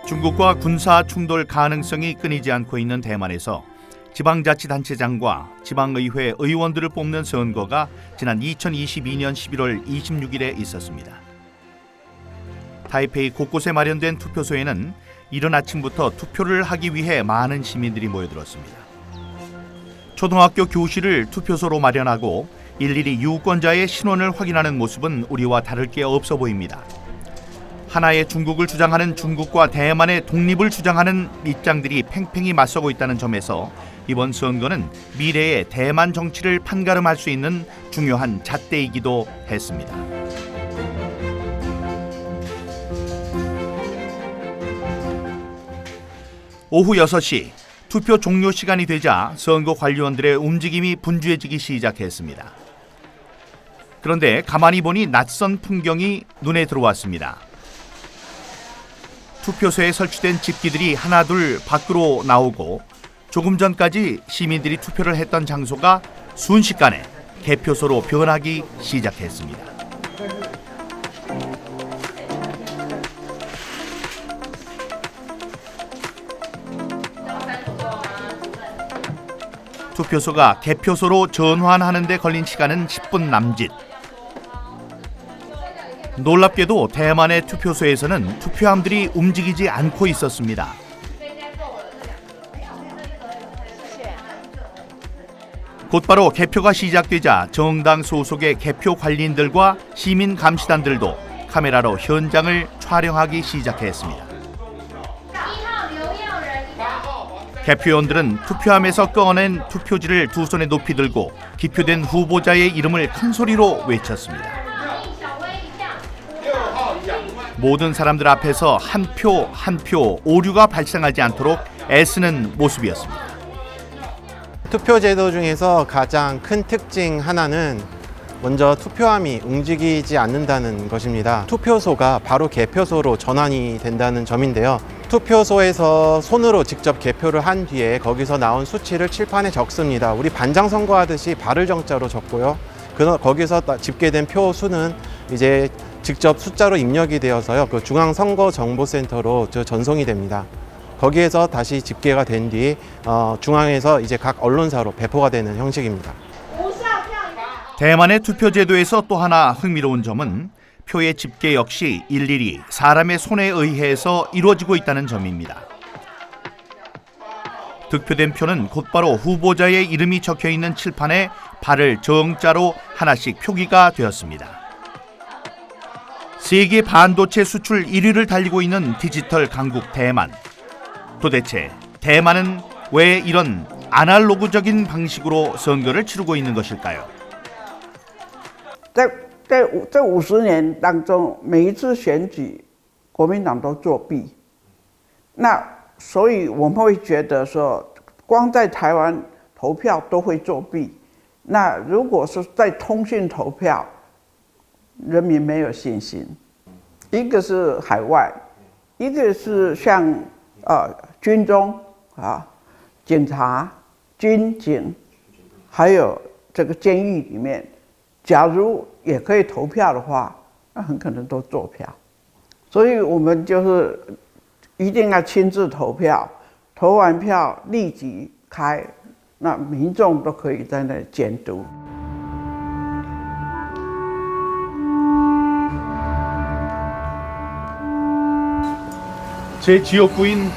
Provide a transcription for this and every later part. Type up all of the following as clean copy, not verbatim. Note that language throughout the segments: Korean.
중국과 군사 충돌 가능성이 끊이지 않고 있는 대만에서 지방자치단체장과 지방의회 의원들을 뽑는 선거가 지난 2022년 11월 26일에 있었습니다. 타이페이 곳곳에 마련된 투표소에는 이른 아침부터 투표를 하기 위해 많은 시민들이 모여들었습니다. 초등학교 교실을 투표소로 마련하고 일일이 유권자의 신원을 확인하는 모습은 우리와 다를 게 없어 보입니다. 하나의 중국을 주장하는 중국과 대만의 독립을 주장하는 입장들이 팽팽히 맞서고 있다는 점에서 이번 선거는 미래의 대만 정치를 판가름할 수 있는 중요한 잣대이기도 했습니다. 오후 6시 투표 종료 시간이 되자 선거 관리원들의 움직임이 분주해지기 시작했습니다. 그런데 가만히 보니 낯선 풍경이 눈에 들어왔습니다. 투표소에 설치된 집기들이 하나둘 밖으로 나오고 조금 전까지 시민들이 투표를 했던 장소가 순식간에 개표소로 변하기 시작했습니다. 투표소가 개표소로 전환하는 데 걸린 시간은 10분 남짓. 놀랍게도 대만의 투표소에서는 투표함들이 움직이지 않고 있었습니다. 곧바로 개표가 시작되자 정당 소속의 개표 관리인들과 시민 감시단들도 카메라로 현장을 촬영하기 시작했습니다. 개표원들은 투표함에서 꺼낸 투표지를 두 손에 높이 들고 기표된 후보자의 이름을 큰 소리로 외쳤습니다. 모든 사람들 앞에서 한 표 한 표 오류가 발생하지 않도록 애쓰는 모습이었습니다. 투표 제도 중에서 가장 큰 특징 하나는 먼저 투표함이 움직이지 않는다는 것입니다. 투표소가 바로 개표소로 전환이 된다는 점인데요. 투표소에서 손으로 직접 개표를 한 뒤에 거기서 나온 수치를 칠판에 적습니다. 우리 반장 선거하듯이 발을 정자로 적고요. 거기서 집계된 표 수는 이제 직접 숫자로 입력이 되어서요. 그 중앙선거정보센터로 전송이 됩니다. 거기에서 다시 집계가 된 뒤 중앙에서 이제 각 언론사로 배포가 되는 형식입니다. 대만의 투표 제도에서 또 하나 흥미로운 점은 표의 집계 역시 일일이 사람의 손에 의해서 이루어지고 있다는 점입니다. 득표된 표는 곧바로 후보자의 이름이 적혀있는 칠판에 발을 정자로 하나씩 표기가 되었습니다. 세계 반도체 수출 1위를 달리고 있는 디지털 강국 대만. 도대체 대만은 왜 이런 아날로그적인 방식으로 선거를 치르고 있는 것일까요? 在这50年当中，每一次选举，国民党都作弊。那所以我们会觉得说，光在台湾投票都会作弊。那如果是在通讯投票，人民没有信心。一个是海外，一个是像军中啊、警察、军警，还有这个监狱里面。 假如也可以投票的话，那很可能都作票，所以我们就是一定要亲自投票，投完票立即开，那民众都可以在那里监督。 제 지역구인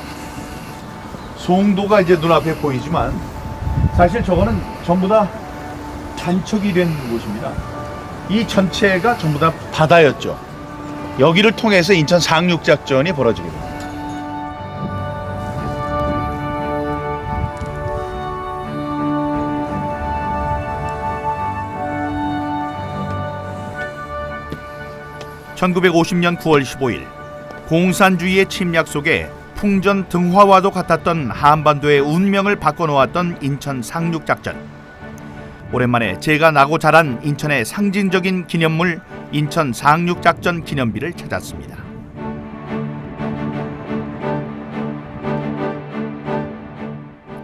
송도가 이제 눈앞에 보이지만 사실 저거는 전부 다 단척이 된 곳입니다. 이 전체가 전부 다 바다였죠. 여기를 통해서 인천 상륙작전이 벌어지게 됩니다. (1950년 9월 15일) 공산주의의 침략 속에 풍전 등화와도 같았던 한반도의 운명을 바꿔놓았던 인천 상륙작전. 오랜만에 제가 나고 자란 인천의 상징적인 기념물 인천 상륙작전 기념비를 찾았습니다.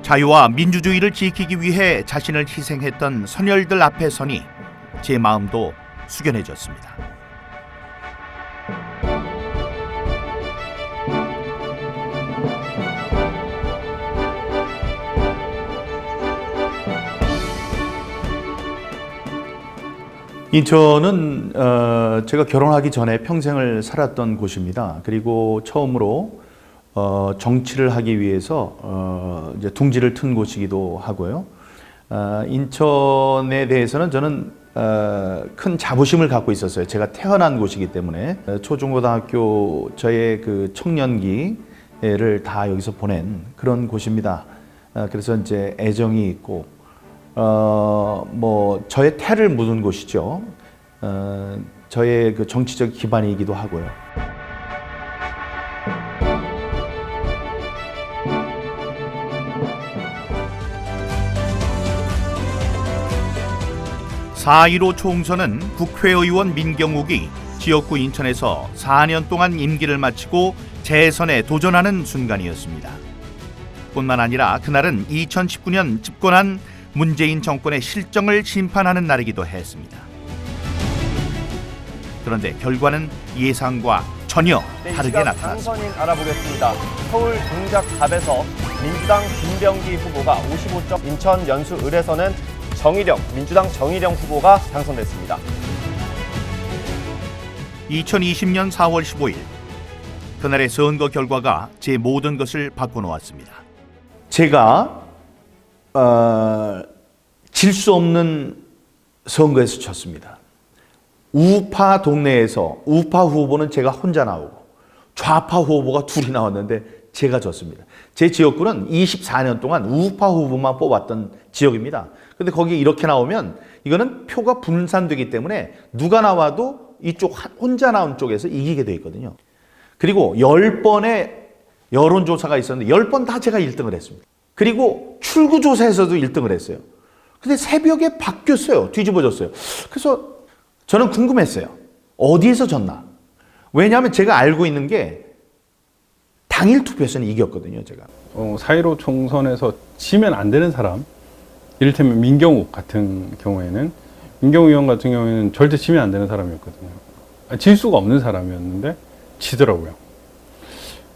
자유와 민주주의를 지키기 위해 자신을 희생했던 선열들 앞에 서니 제 마음도 숙연해졌습니다. 인천은 제가 결혼하기 전에 평생을 살았던 곳입니다. 그리고 처음으로 정치를 하기 위해서 이제 둥지를 튼 곳이기도 하고요. 인천에 대해서는 저는 큰 자부심을 갖고 있었어요. 제가 태어난 곳이기 때문에 초중고등학교 저의 그 청년기를 다 여기서 보낸 그런 곳입니다. 그래서 이제 애정이 있고 뭐 저의 태를 묻은 곳이죠. 저의 그 정치적 기반이기도 하고요. (4.15) 총선은 국회의원 민경욱이 지역구 인천에서 4년 동안 임기를 마치고 재선에 도전하는 순간이었습니다. 뿐만 아니라 그날은 2019년 집권한 문재인 정권의 실정을 심판하는 날이기도 했습니다. 그런데 결과는 예상과 전혀 다르게 나타났습니다. 당선인 알아보겠습니다. 서울 동작갑에서 민주당 김병기 후보가 55점, 인천 연수 을에서는 민주당 정일영 후보가 당선됐습니다. 2020년 4월 15일 그날의 선거 결과가 제 모든 것을 바꿔놓았습니다. 제가 질 수 없는 선거에서 졌습니다. 우파 동네에서 우파 후보는 제가 혼자 나오고 좌파 후보가 둘이 나왔는데 제가 졌습니다. 제 지역구는 24년 동안 우파 후보만 뽑았던 지역입니다. 근데 거기 이렇게 나오면 이거는 표가 분산되기 때문에 누가 나와도 이쪽 혼자 나온 쪽에서 이기게 돼 있거든요. 그리고 10번의 여론조사가 있었는데 10번 다 제가 1등을 했습니다. 그리고 출구조사에서도 1등을 했어요. 근데 새벽에 바뀌었어요. 뒤집어졌어요. 그래서 저는 궁금했어요. 어디에서 졌나? 왜냐하면 제가 알고 있는 게 당일 투표에서는 이겼거든요. 제가. 4.15 총선에서 지면 안 되는 사람, 이를테면 민경욱 같은 경우에는, 민경욱 의원 같은 경우에는 절대 지면 안 되는 사람이었거든요. 질 수가 없는 사람이었는데 지더라고요.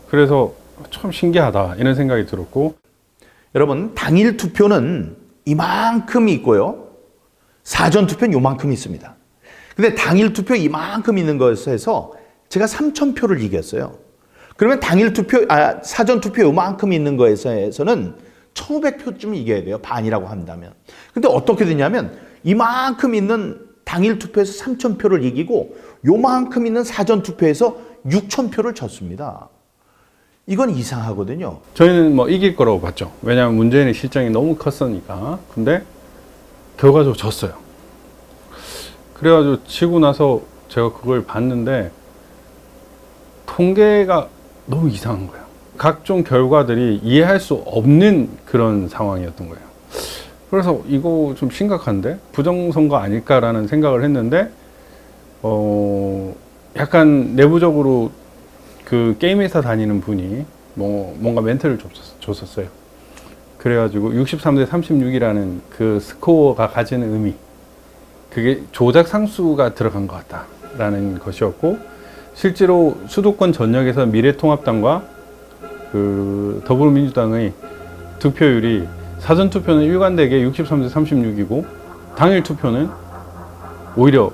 그래서 참 신기하다 이런 생각이 들었고, 여러분, 당일 투표는 이만큼 있고요. 사전 투표는 요만큼 있습니다. 근데 당일 투표 이만큼 있는 것에서 제가 3,000표를 이겼어요. 그러면 당일 투표, 사전 투표 요만큼 있는 거에서는 1,500표쯤 이겨야 돼요. 반이라고 한다면. 근데 어떻게 되냐면 이만큼 있는 당일 투표에서 3,000표를 이기고 요만큼 있는 사전 투표에서 6,000표를 졌습니다. 이건 이상하거든요. 저희는 뭐 이길 거라고 봤죠. 왜냐하면 문재인의 실정이 너무 컸으니까. 근데 결과적으로 졌어요. 그래가지고 치고 나서 제가 그걸 봤는데 통계가 너무 이상한 거예요. 각종 결과들이 이해할 수 없는 그런 상황이었던 거예요. 그래서 이거 좀 심각한데? 부정선거 아닐까라는 생각을 했는데 약간 내부적으로 그 게임 회사 다니는 분이 뭔가 멘트를 줬었어요. 그래가지고 63대 36이라는 그 스코어가 가지는 의미, 그게 조작 상수가 들어간 것 같다라는 것이었고, 실제로 수도권 전역에서 미래통합당과 그 더불어민주당의 득표율이 사전 투표는 일관되게 63대 36이고 당일 투표는 오히려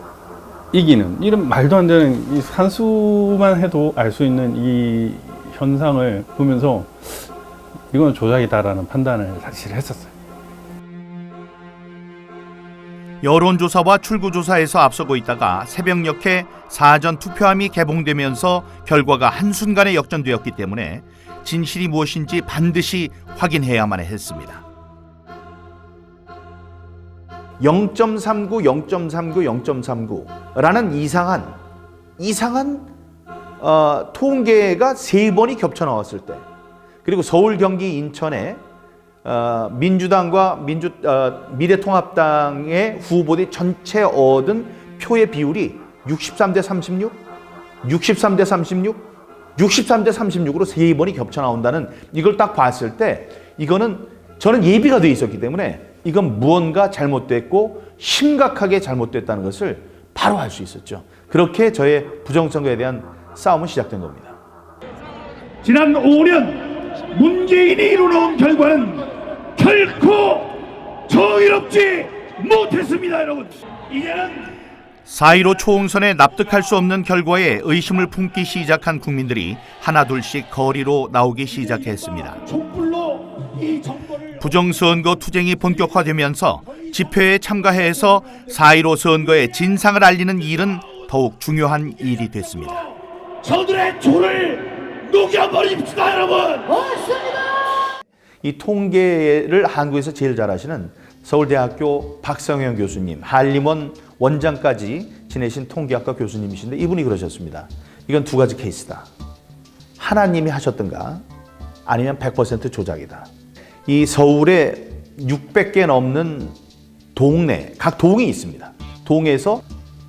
이기는, 이런 말도 안 되는 이 산수만 해도 알 수 있는 이 현상을 보면서 이건 조작이다라는 판단을 사실 했었어요. 여론조사와 출구조사에서 앞서고 있다가 새벽녘에 사전 투표함이 개봉되면서 결과가 한순간에 역전되었기 때문에 진실이 무엇인지 반드시 확인해야만 했습니다. 0.39, 0.39, 0.39라는 이상한 통계가 3번이 겹쳐 나왔을 때, 그리고 서울, 경기, 인천에 민주당과 미래통합당의 후보들이 전체 얻은 표의 비율이 63대 36, 63대 36, 63대 36으로 3번이 겹쳐 나온다는, 이걸 딱 봤을 때 이거는 저는 예비가 돼 있었기 때문에 이건 무언가 잘못됐고 심각하게 잘못됐다는 것을 바로 알 수 있었죠. 그렇게 저의 부정선거에 대한 싸움은 시작된 겁니다. 지난 5년 문재인이 이루어온 결과는 결코 정의롭지 못했습니다, 여러분. 이제는 4.15 초홍선에 납득할 수 없는 결과에 의심을 품기 시작한 국민들이 하나둘씩 거리로 나오기 시작했습니다. 부정선거 투쟁이 본격화되면서 집회에 참가해서 4.15 선거의 진상을 알리는 일은 더욱 중요한 일이 됐습니다. 저들의 조를 녹여버립시다, 여러분! 이 통계를 한국에서 제일 잘하시는 서울대학교 박성현 교수님, 한림원 원장까지 지내신 통계학과 교수님이신데 이분이 그러셨습니다. 이건 두 가지 케이스다. 하나님이 하셨던가 아니면 100% 조작이다. 이 서울에 600개 넘는 동네, 각 동이 있습니다. 동에서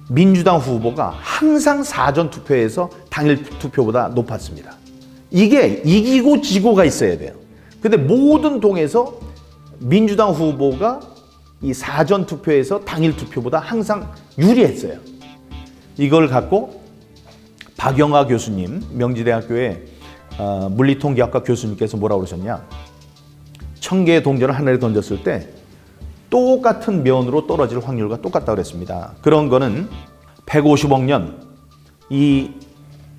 민주당 후보가 항상 사전 투표에서 당일 투표보다 높았습니다. 이게 이기고 지고가 있어야 돼요. 근데 모든 동에서 민주당 후보가 이 사전 투표에서 당일 투표보다 항상 유리했어요. 이걸 갖고 박영하 교수님, 명지대학교의 물리통계학과 교수님께서 뭐라고 그러셨냐? 1000개의 동전을 하늘에 던졌을 때 똑같은 면으로 떨어질 확률과 똑같다고 그랬습니다. 그런 거는 150억 년 이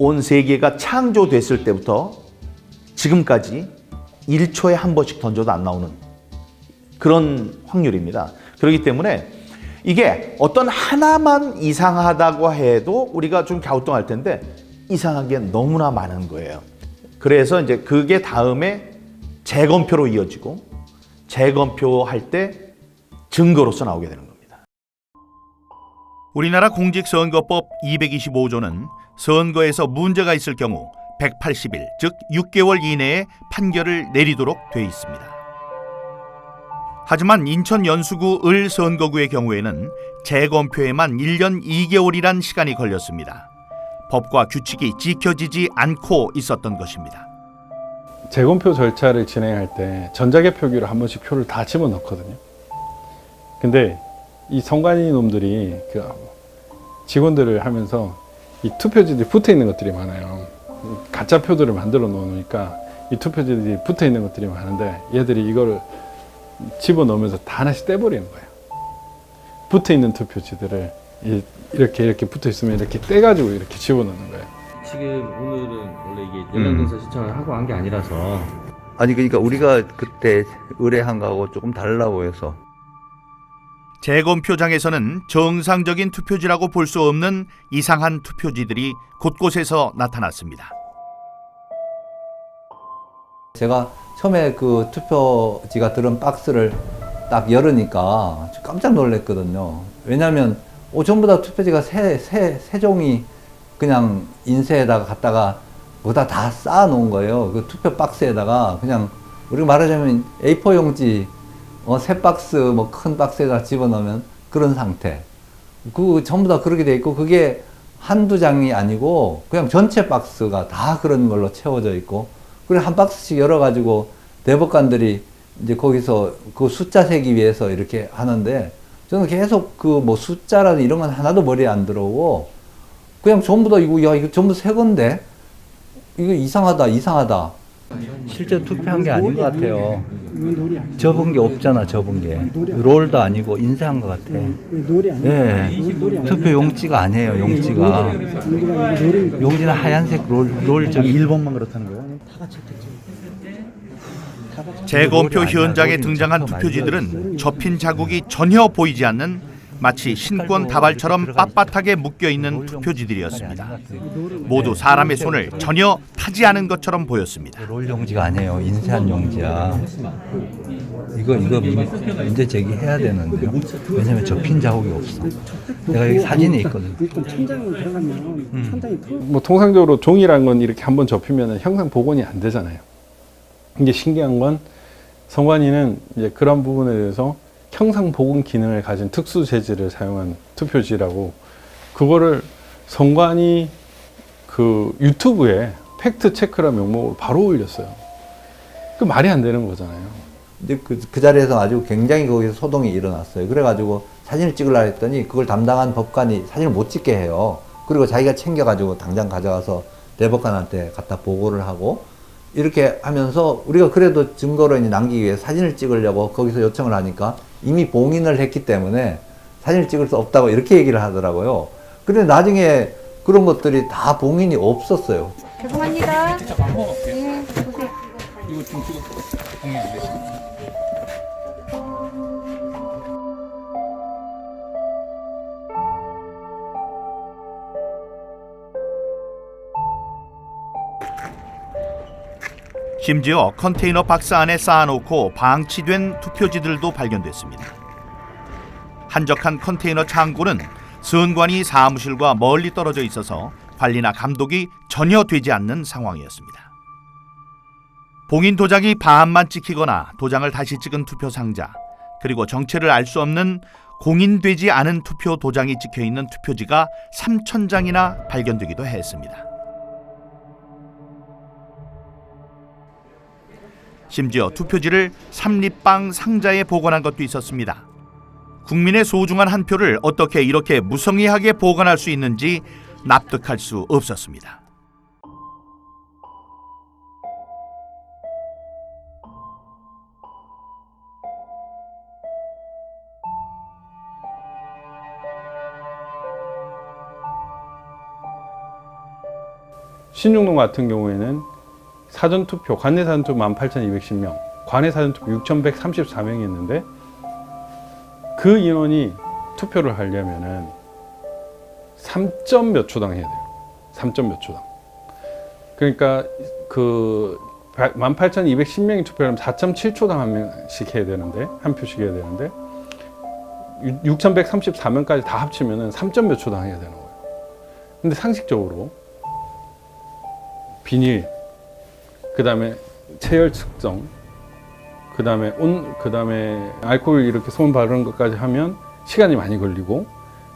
온 세계가 창조됐을 때부터 지금까지 1초에 한 번씩 던져도 안 나오는 그런 확률입니다. 그렇기 때문에 이게 어떤 하나만 이상하다고 해도 우리가 좀 갸우뚱할 텐데 이상한 게 너무나 많은 거예요. 그래서 이제 그게 다음에 재검표로 이어지고 재검표할 때 증거로서 나오게 되는 겁니다. 우리나라 공직선거법 225조는 선거에서 문제가 있을 경우 180일, 즉 6개월 이내에 판결을 내리도록 돼 있습니다. 하지만 인천 연수구 을 선거구의 경우에는 재검표에만 1년 2개월이란 시간이 걸렸습니다. 법과 규칙이 지켜지지 않고 있었던 것입니다. 재검표 절차를 진행할 때 전자개표기로 한 번씩 표를 다 집어넣거든요. 근데 이 선관위 놈들이 그 직원들을 하면서 이 투표지들이 붙어 있는 것들이 많아요. 가짜 표들을 만들어 놓으니까 이 투표지들이 붙어 있는 것들이 많은데 얘들이 이거를 집어넣으면서 다 하나씩 떼버리는 거예요. 붙어 있는 투표지들을 이렇게 붙어 있으면 이렇게 떼가지고 이렇게 집어넣는 거예요. 지금 오늘은 원래 이게 연락동사 신청을 하고 한 게 아니라서 아니 그러니까 우리가 그때 의뢰한 거하고 조금 달라고 해서 재검표장에서는 정상적인 투표지라고 볼 수 없는 이상한 투표지들이 곳곳에서 나타났습니다. 제가 처음에 그 투표지가 들은 박스를 딱 열으니까 깜짝 놀랐거든요. 왜냐하면 전부 다 투표지가 세 종이 그냥 인쇄에다가 갖다가 뭐다 다 쌓아 놓은 거예요. 그 투표 박스에다가 그냥 우리가 말하자면 A4 용지 세 박스 뭐 큰 박스에다 집어넣으면 그런 상태. 그 전부 다 그렇게 돼 있고 그게 한두 장이 아니고 그냥 전체 박스가 다 그런 걸로 채워져 있고 그리고 한 박스씩 열어가지고 대법관들이 이제 거기서 그 숫자 세기 위해서 이렇게 하는데 저는 계속 그 뭐 숫자라든 이런 건 하나도 머리에 안 들어오고 그냥 전부 다 이거 전부 새 건데 이거 이상하다. 실제 투표한 게 아닌 것 같아요. 접은 게 없잖아, 접은 게. 롤도 아니고 인쇄한 것 같아. 예. 투표 용지가 아니에요, 용지가. 용지는 하얀색 롤 저기 1번만 그렇다는 거예요? 재검표 현장에 등장한 투표지들은 접힌 자국이 전혀 보이지 않는 마치 신권 다발처럼 빳빳하게 묶여있는 투표지들이었습니다. 모두 사람의 손을 전혀 타지 않은 것처럼 보였습니다. 롤 용지가 아니에요. 인쇄한 용지야. 이거 문제 제기해야 되는데요. 왜냐면 접힌 자국이 없어. 내가 여기 사진이 있거든. 뭐 통상적으로 종이란 건 이렇게 한번 접히면 형상 복원이 안 되잖아요. 이게 신기한 건 선관위는 이제 그런 부분에 대해서 형상 복원 기능을 가진 특수 재질을 사용한 투표지라고 그거를 선관위 그 유튜브에 팩트 체크라 명목으로 바로 올렸어요. 그 말이 안 되는 거잖아요. 이제 그 자리에서 아주 굉장히 거기서 소동이 일어났어요. 그래가지고 사진을 찍으려고 했더니 그걸 담당한 법관이 사진을 못 찍게 해요. 그리고 자기가 챙겨가지고 당장 가져가서 대법관한테 갖다 보고를 하고 이렇게 하면서 우리가 그래도 증거로 이제 남기기 위해 사진을 찍으려고 거기서 요청을 하니까 이미 봉인을 했기 때문에 사진을 찍을 수 없다고 이렇게 얘기를 하더라고요. 근데 나중에 그런 것들이 다 봉인이 없었어요. 죄송합니다. 네, 보세요. 이거 좀 찍어 공유 안 되시나요? 심지어 컨테이너 박스 안에 쌓아놓고 방치된 투표지들도 발견됐습니다. 한적한 컨테이너 창고는 선관위 사무실과 멀리 떨어져 있어서 관리나 감독이 전혀 되지 않는 상황이었습니다. 봉인 도장이 반만 찍히거나 도장을 다시 찍은 투표 상자, 그리고 정체를 알 수 없는 공인되지 않은 투표 도장이 찍혀있는 투표지가 3,000장이나 발견되기도 했습니다. 심지어 투표지를 삼립방 상자에 보관한 것도 있었습니다. 국민의 소중한 한 표를 어떻게 이렇게 무성의하게 보관할 수 있는지 납득할 수 없었습니다. 신중동 같은 경우에는 사전투표, 관내 사전투표 18,210명, 관내 사전투표 6,134명이었는데 그 인원이 투표를 하려면은 3점 몇 초당 해야 돼요. 3점 몇 초당. 그러니까 그 18,210명이 투표하면 4.7초당 한 명씩 해야 되는데, 한 표씩 해야 되는데 6,134명까지 다 합치면은 3점 몇 초당 해야 되는 거예요. 근데 상식적으로 비닐, 그 다음에 체열 측정, 그 다음에 알코올 이렇게 손 바르는 것까지 하면 시간이 많이 걸리고,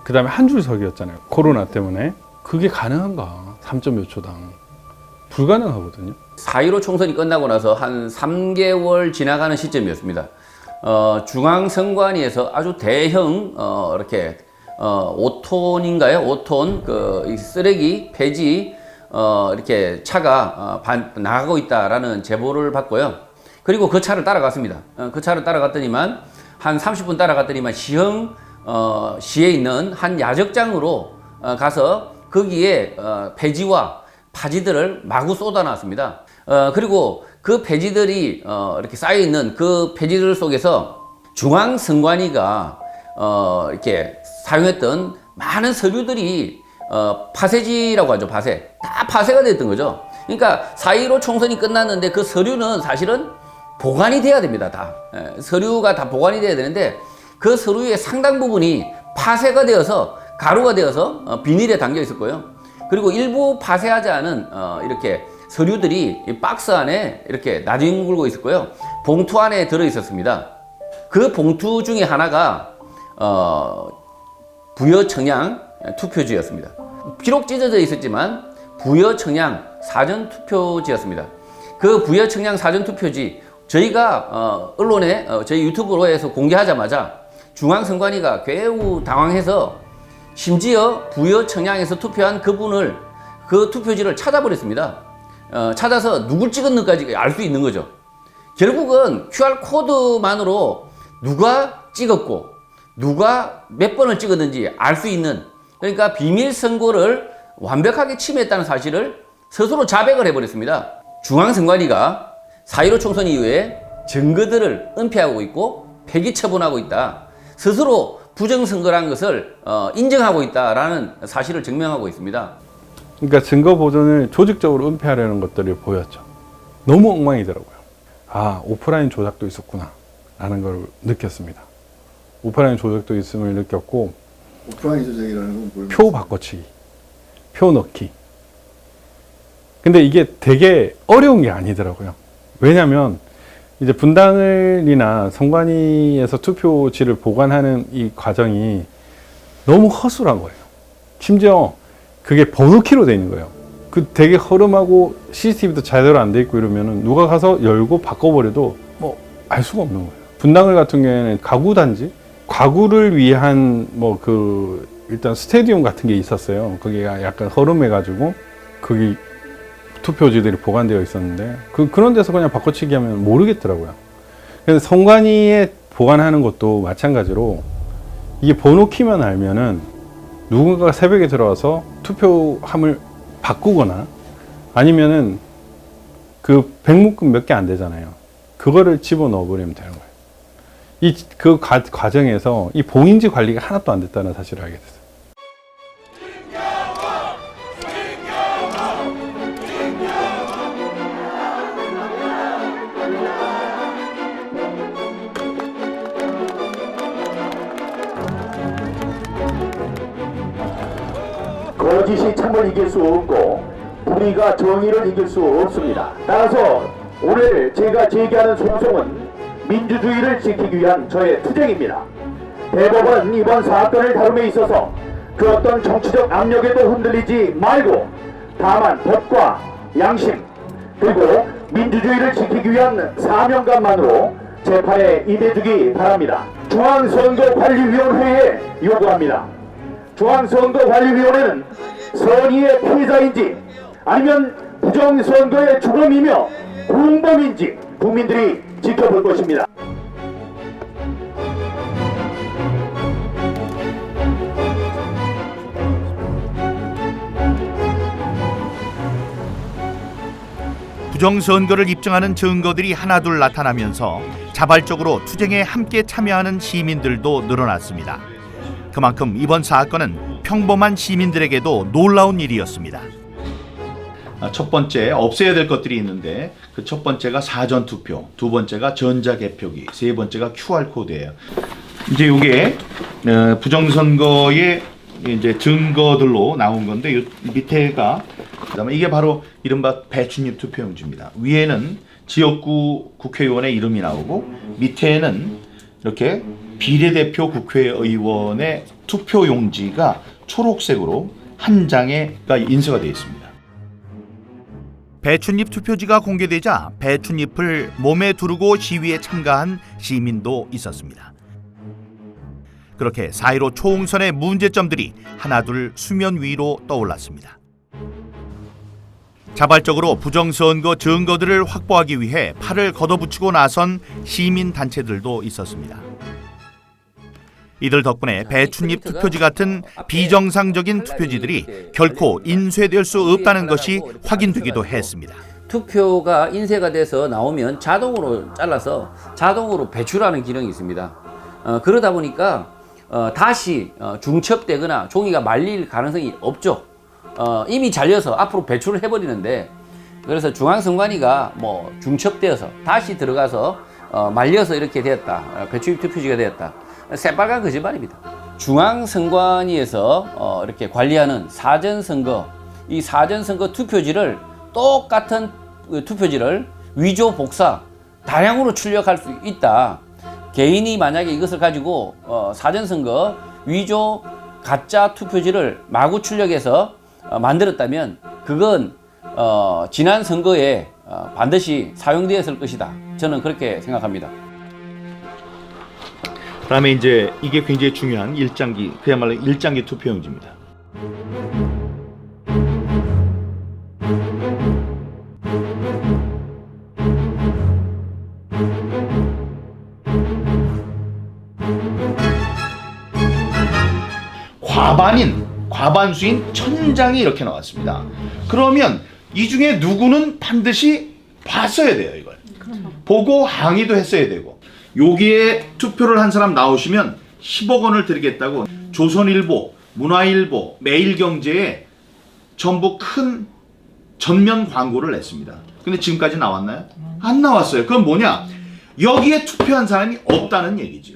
그 다음에 한 줄 서기였잖아요. 코로나 때문에. 그게 가능한가? 3점 몇 초당. 불가능하거든요. 4.15 총선이 끝나고 나서 한 3개월 지나가는 시점이었습니다. 중앙선관위에서 아주 대형 이렇게 5톤인가요? 5톤 그 쓰레기 폐지 이렇게 차가 나가고 있다라는 제보를 받고요. 그리고 그 차를 따라갔습니다. 그 차를 따라갔더니만 한 30분 따라갔더니만 시에 있는 한 야적장으로 가서 거기에 폐지와 파지들을 마구 쏟아놨습니다. 그리고 그 폐지들이 이렇게 쌓여 있는 그 폐지들 속에서 중앙선관위가 이렇게 사용했던 많은 서류들이 파쇄지라고 하죠. 파쇄. 다 파쇄가 됐던 거죠. 그러니까 4.15 총선이 끝났는데 그 서류는 사실은 보관이 돼야 됩니다. 다. 서류가 다 보관이 돼야 되는데 그 서류의 상당 부분이 파쇄가 되어서 가루가 되어서 비닐에 담겨 있었고요. 그리고 일부 파쇄하지 않은 이렇게 서류들이 이 박스 안에 이렇게 나뒹굴고 있었고요. 봉투 안에 들어 있었습니다. 그 봉투 중에 하나가 부여청양 투표지였습니다. 비록 찢어져 있었지만 부여청양 사전투표지였습니다. 그 부여청양 사전투표지 저희가 언론에 저희 유튜브로에서 공개하자마자 중앙선관위가 매우 당황해서 심지어 부여청양에서 투표한 그분을 그 투표지를 찾아버렸습니다. 찾아서 누굴 찍었는지까지 알 수 있는 거죠. 결국은 QR코드만으로 누가 찍었고 누가 몇 번을 찍었는지 알 수 있는, 그러니까 비밀 선고를 완벽하게 침해했다는 사실을 스스로 자백을 해버렸습니다. 중앙선관위가 4.15 총선 이후에 증거들을 은폐하고 있고 폐기 처분하고 있다. 스스로 부정선거라는 것을 인정하고 있다라는 사실을 증명하고 있습니다. 그러니까 증거 보존을 조직적으로 은폐하려는 것들이 보였죠. 너무 엉망이더라고요. 아, 오프라인 조작도 있었구나 라는 걸 느꼈습니다. 오프라인 조작도 있음을 느꼈고, 오프라인 조작이라는 건 뭘? 표 바꿔치기, 표 넣기. 근데 이게 되게 어려운 게 아니더라고요. 왜냐면 이제 분당을이나 선관위에서 투표지를 보관하는 이 과정이 너무 허술한 거예요. 심지어 그게 번호키로 돼 있는 거예요. 그 되게 허름하고 CCTV도 제대로 안 돼 있고 이러면은 누가 가서 열고 바꿔버려도 뭐 알 수가 없는 거예요. 분당을 같은 경우에는 가구 단지, 가구를 위한 뭐 그 일단 스테디움 같은 게 있었어요. 거기가 약간 허름해가지고 거기 투표지들이 보관되어 있었는데 그런 데서 그냥 바꿔치기 하면 모르겠더라고요. 그래서 선관위에 보관하는 것도 마찬가지로 이게 번호 키만 알면은 누군가가 새벽에 들어와서 투표함을 바꾸거나 아니면은 그 백묶음 몇 개 안 되잖아요. 그거를 집어넣어 버리면 되는 거예요. 그 과정에서 이 봉인지 관리가 하나도 안 됐다는 사실을 알게 됐어요. 거짓이 참을 이길 수 없고 불의가 정의를 이길 수 없습니다. 따라서 오늘 제가 제기하는 소송은 민주주의를 지키기 위한 저의 투쟁입니다. 대법원 이번 사건을 다룸에 있어서 그 어떤 정치적 압력에도 흔들리지 말고 다만 법과 양심 그리고 민주주의를 지키기 위한 사명감만으로 재판에 임해주기 바랍니다. 중앙선거관리위원회에 요구합니다. 중앙선거관리위원회는 선의의 피해자인지 아니면 부정선거의 주범이며 공범인지 국민들이 지켜볼 것입니다. 부정선거를 입증하는 증거들이 하나둘 나타나면서 자발적으로 투쟁에 함께 참여하는 시민들도 늘어났습니다. 그만큼 이번 사건은 평범한 시민들에게도 놀라운 일이었습니다. 첫 번째, 없애야 될 것들이 있는데 그 첫 번째가 사전투표, 두 번째가 전자개표기, 세 번째가 QR코드예요. 이제 이게 부정선거의 이제 증거들로 나온 건데 이 밑에가 그다음에 이게 바로 이른바 배춧잎 투표용지입니다. 위에는 지역구 국회의원의 이름이 나오고 밑에는 이렇게 비례대표 국회의원의 투표용지가 초록색으로 한 장에가 인쇄가 되어 있습니다. 배춧잎 투표지가 공개되자 배춧잎을 몸에 두르고 시위에 참가한 시민도 있었습니다. 그렇게 4.15 총선의 문제점들이 하나둘 수면 위로 떠올랐습니다. 자발적으로 부정선거 증거들을 확보하기 위해 팔을 걷어붙이고 나선 시민단체들도 있었습니다. 이들 덕분에 배춧잎 투표지 같은 비정상적인 투표지들이 결코 인쇄될 수 없다는 것이 확인되기도 했습니다. 투표가 인쇄가 돼서 나오면 자동으로 잘라서 자동으로 배출하는 기능이 있습니다. 그러다 보니까 다시 중첩되거나 종이가 말릴 가능성이 없죠. 이미 잘려서 앞으로 배출을 해버리는데 그래서 중앙선관위가 뭐 중첩되어서 다시 들어가서 말려서 이렇게 되었다. 배춧잎 투표지가 되었다. 새빨간 거짓말입니다. 중앙선관위에서 이렇게 관리하는 사전선거, 이 사전선거 투표지를 똑같은 투표지를 위조 복사, 다량으로 출력할 수 있다. 개인이 만약에 이것을 가지고 사전선거 위조 가짜 투표지를 마구 출력해서 만들었다면 그건 지난 선거에 반드시 사용되었을 것이다. 저는 그렇게 생각합니다. 그다음에 이제 이게 굉장히 중요한 일장기, 그야말로 일장기 투표용지입니다. 과반수인 1000장이 이렇게 나왔습니다. 그러면 이 중에 누구는 반드시 봤어야 돼요, 이걸. 보고 항의도 했어야 되고. 여기에 투표를 한 사람 나오시면 10억 원을 드리겠다고 조선일보, 문화일보, 매일경제에 전부 큰 전면 광고를 냈습니다. 근데 지금까지 나왔나요? 안 나왔어요. 그건 뭐냐? 여기에 투표한 사람이 없다는 얘기죠.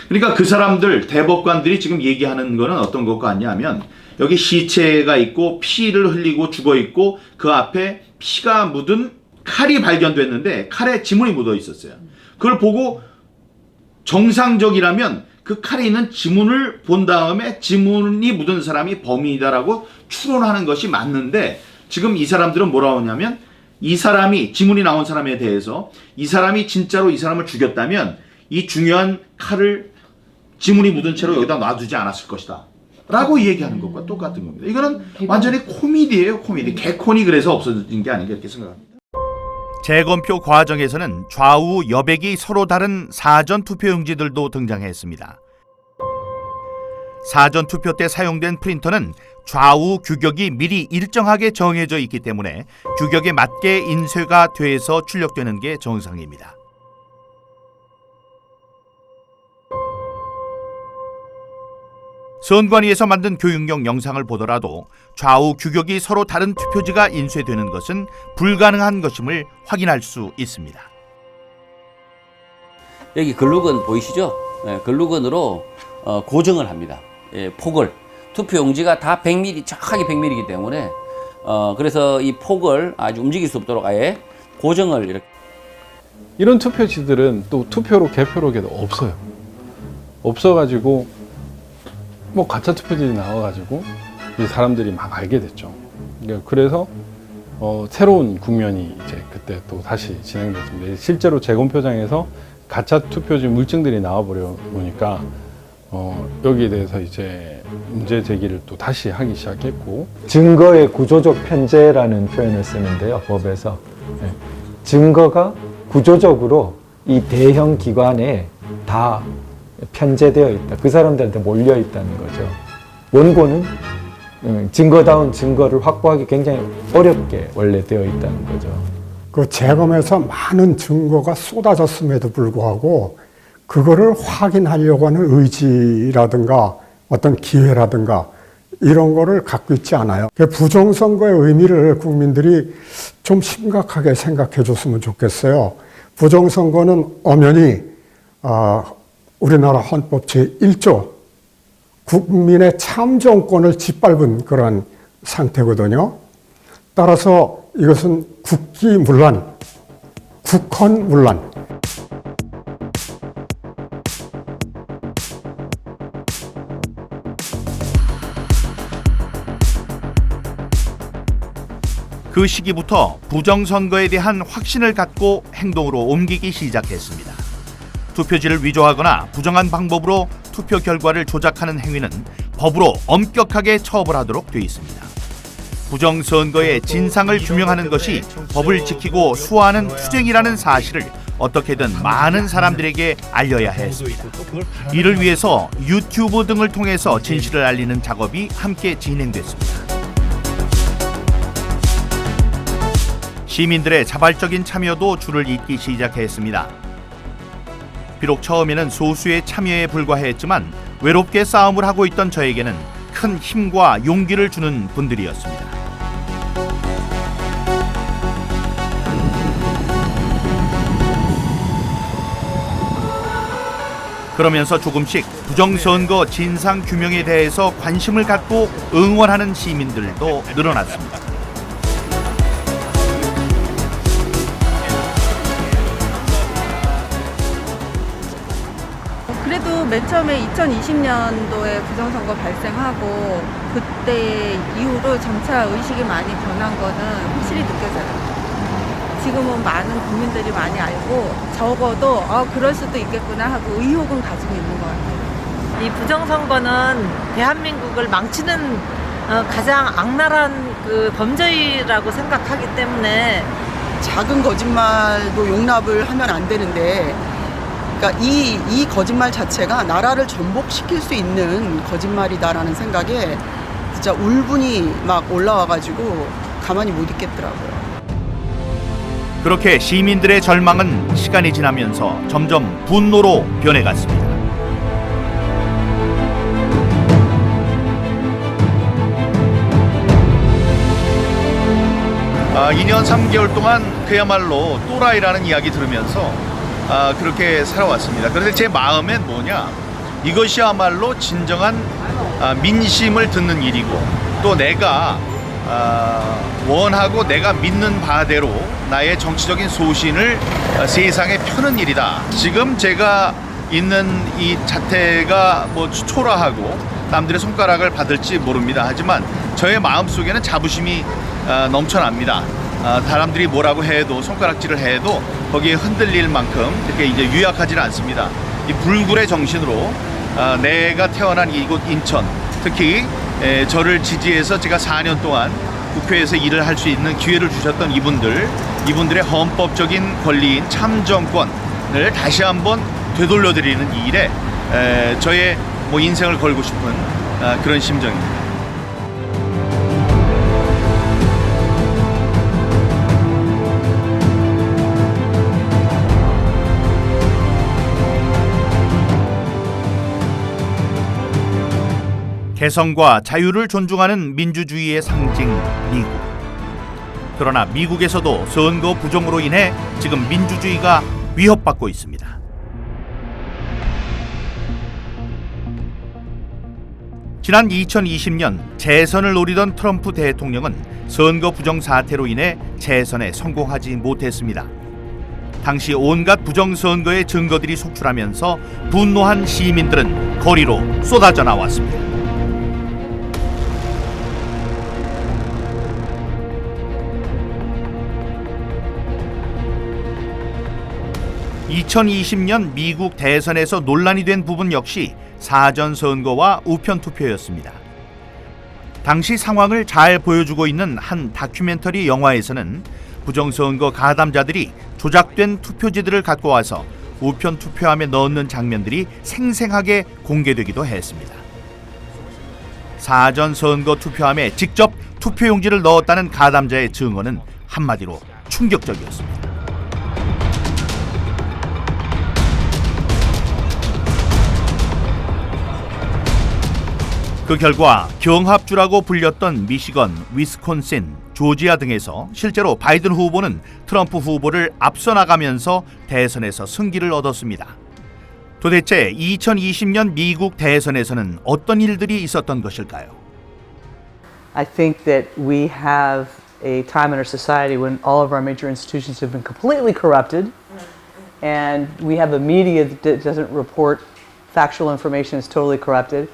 그러니까 그 사람들, 대법관들이 지금 얘기하는 거는 어떤 것 같냐면 여기 시체가 있고 피를 흘리고 죽어 있고 그 앞에 피가 묻은 칼이 발견됐는데 칼에 지문이 묻어 있었어요. 그걸 보고 정상적이라면 그 칼에 있는 지문을 본 다음에 지문이 묻은 사람이 범인이다라고 추론하는 것이 맞는데 지금 이 사람들은 뭐라고 하냐면 이 사람이 지문이 나온 사람에 대해서 이 사람이 진짜로 이 사람을 죽였다면 이 중요한 칼을 지문이 묻은 채로 여기다 놔두지 않았을 것이다 라고 얘기하는 것과 똑같은 겁니다. 이거는 완전히 코미디예요. 코미디. 개콘이 그래서 없어진 게 아닌가 이렇게 생각합니다. 재검표 과정에서는 좌우 여백이 서로 다른 사전 투표용지들도 등장했습니다. 사전 투표 때 사용된 프린터는 좌우 규격이 미리 일정하게 정해져 있기 때문에 규격에 맞게 인쇄가 돼서 출력되는 게 정상입니다. 선관위에서 만든 교육용 영상을 보더라도 좌우 규격이 서로 다른 투표지가 인쇄되는 것은 불가능한 것임을 확인할 수 있습니다. 여기 글루건 보이시죠? 네, 글루건으로 고정을 합니다. 폭을. 투표 용지가 다 100mm, 정확하게 100mm이기 때문에 그래서 이 폭을 아주 움직일 수 없도록 아예 고정을 이렇게. 이런 투표지들은 또 투표로 개표록에도 없어요. 없어가지고 뭐 가짜 투표지들이 나와가지고 이 사람들이 막 알게 됐죠. 그래서 새로운 국면이 이제 그때 또 다시 진행됐습니다. 실제로 재검표장에서 가짜 투표지 물증들이 나와버려 보니까 여기에 대해서 이제 문제 제기를 또 다시 하기 시작했고, 증거의 구조적 편제라는 표현을 쓰는데요, 법에서. 증거가 구조적으로 이 대형 기관에 다 편제되어 있다. 그 사람들한테 몰려 있다는 거죠. 원고는 증거다운 증거를 확보하기 굉장히 어렵게 원래 되어 있다는 거죠. 그 재검에서 많은 증거가 쏟아졌음에도 불구하고 그거를 확인하려고 하는 의지라든가 어떤 기회라든가 이런 거를 갖고 있지 않아요. 부정선거의 의미를 국민들이 좀 심각하게 생각해 줬으면 좋겠어요. 부정선거는 엄연히 우리나라 헌법 제1조 국민의 참정권을 짓밟은 그런 상태거든요. 따라서 이것은 국기문란, 국헌문란. 그 시기부터 부정선거에 대한 확신을 갖고 행동으로 옮기기 시작했습니다. 투표지를 위조하거나 부정한 방법으로 투표 결과를 조작하는 행위는 법으로 엄격하게 처벌하도록 되어 있습니다. 부정선거의 진상을 규명하는 것이 법을 지키고 수호하는 투쟁이라는 사실을 어떻게든 많은 사람들에게 알려야 했습니다. 이를 위해서 유튜브 등을 통해서 진실을 알리는 작업이 함께 진행됐습니다. 시민들의 자발적인 참여도 줄을 잇기 시작했습니다. 비록 처음에는 소수의 참여에 불과했지만 외롭게 싸움을 하고 있던 저에게는 큰 힘과 용기를 주는 분들이었습니다. 그러면서 조금씩 부정선거 진상 규명에 대해서 관심을 갖고 응원하는 시민들도 늘어났습니다. 그래도 맨 처음에 2020년도에 부정선거 발생하고 그때 이후로 점차 의식이 많이 변한 거는 확실히 느껴져요. 지금은 많은 국민들이 많이 알고 적어도 그럴 수도 있겠구나 하고 의혹은 가지고 있는 것 같아요. 이 부정선거는 대한민국을 망치는 가장 악랄한 그 범죄라고 생각하기 때문에 작은 거짓말도 용납을 하면 안 되는데, 그러니까 이 거짓말 자체가 나라를 전복시킬 수 있는 거짓말이다라는 생각에 진짜 울분이 막 올라와가지고 가만히 못 있겠더라고요. 그렇게 시민들의 절망은 시간이 지나면서 점점 분노로 변해갔습니다. 2년 3개월 동안 그야말로 또라이라는 이야기 들으면서 그렇게 살아왔습니다. 그런데 제 마음엔 뭐냐, 이것이야말로 진정한 민심을 듣는 일이고, 또 내가 원하고 내가 믿는 바대로 나의 정치적인 소신을 세상에 펴는 일이다. 지금 제가 있는 이 자태가 뭐 초라하고 남들의 손가락을 받을지 모릅니다. 하지만 저의 마음속에는 자부심이 넘쳐납니다. 사람들이 뭐라고 해도, 손가락질을 해도 거기에 흔들릴 만큼 이렇게 이제 유약하지는 않습니다. 이 불굴의 정신으로 내가 태어난 이곳 인천, 특히 저를 지지해서 제가 4년 동안 국회에서 일을 할 수 있는 기회를 주셨던 이분들의 헌법적인 권리인 참정권을 다시 한번 되돌려드리는 이 일에 저의 뭐 인생을 걸고 싶은 그런 심정입니다. 개성과 자유를 존중하는 민주주의의 상징 미국. 그러나 미국에서도 선거 부정으로 인해 지금 민주주의가 위협받고 있습니다. 지난 2020년 재선을 노리던 트럼프 대통령은 선거 부정 사태로 인해 재선에 성공하지 못했습니다. 당시 온갖 부정 선거의 증거들이 속출하면서 분노한 시민들은 거리로 쏟아져 나왔습니다. 2020년 미국 대선에서 논란이 된 부분 역시 사전 선거와 우편 투표였습니다. 당시 상황을 잘 보여주고 있는 한 다큐멘터리 영화에서는 부정선거 가담자들이 조작된 투표지들을 갖고 와서 우편 투표함에 넣는 장면들이 생생하게 공개되기도 했습니다. 사전 선거 투표함에 직접 투표용지를 넣었다는 가담자의 증언은 한마디로 충격적이었습니다. 그 결과 경합주라고 불렸던 미시건, 위스콘신, 조지아 등에서 실제로 바이든 후보는 트럼프 후보를 앞서 나가면서 대선에서 승기를 얻었습니다. 도대체 2020년 미국 대선에서는 어떤 일들이 있었던 것일까요? I think that we have a time in our society when all of our major institutions have been completely corrupted, and we have a media that doesn't report factual information is totally corrupted.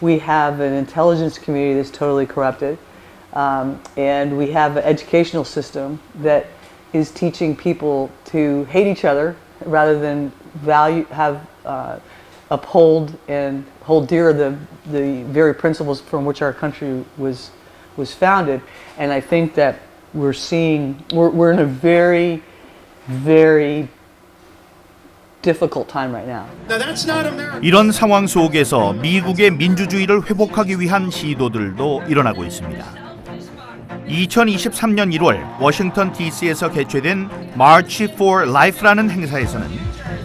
We have an intelligence community that's totally corrupted, and we have an educational system that is teaching people to hate each other rather than uphold and hold dear the very principles from which our country was founded. And I think that we're in a very, very difficult time right now. 이런 상황 속에서 미국의 민주주의를 회복하기 위한 시도들도 일어나고 있습니다. 2023년 1월 워싱턴 DC에서 개최된 March for Life라는 행사에서는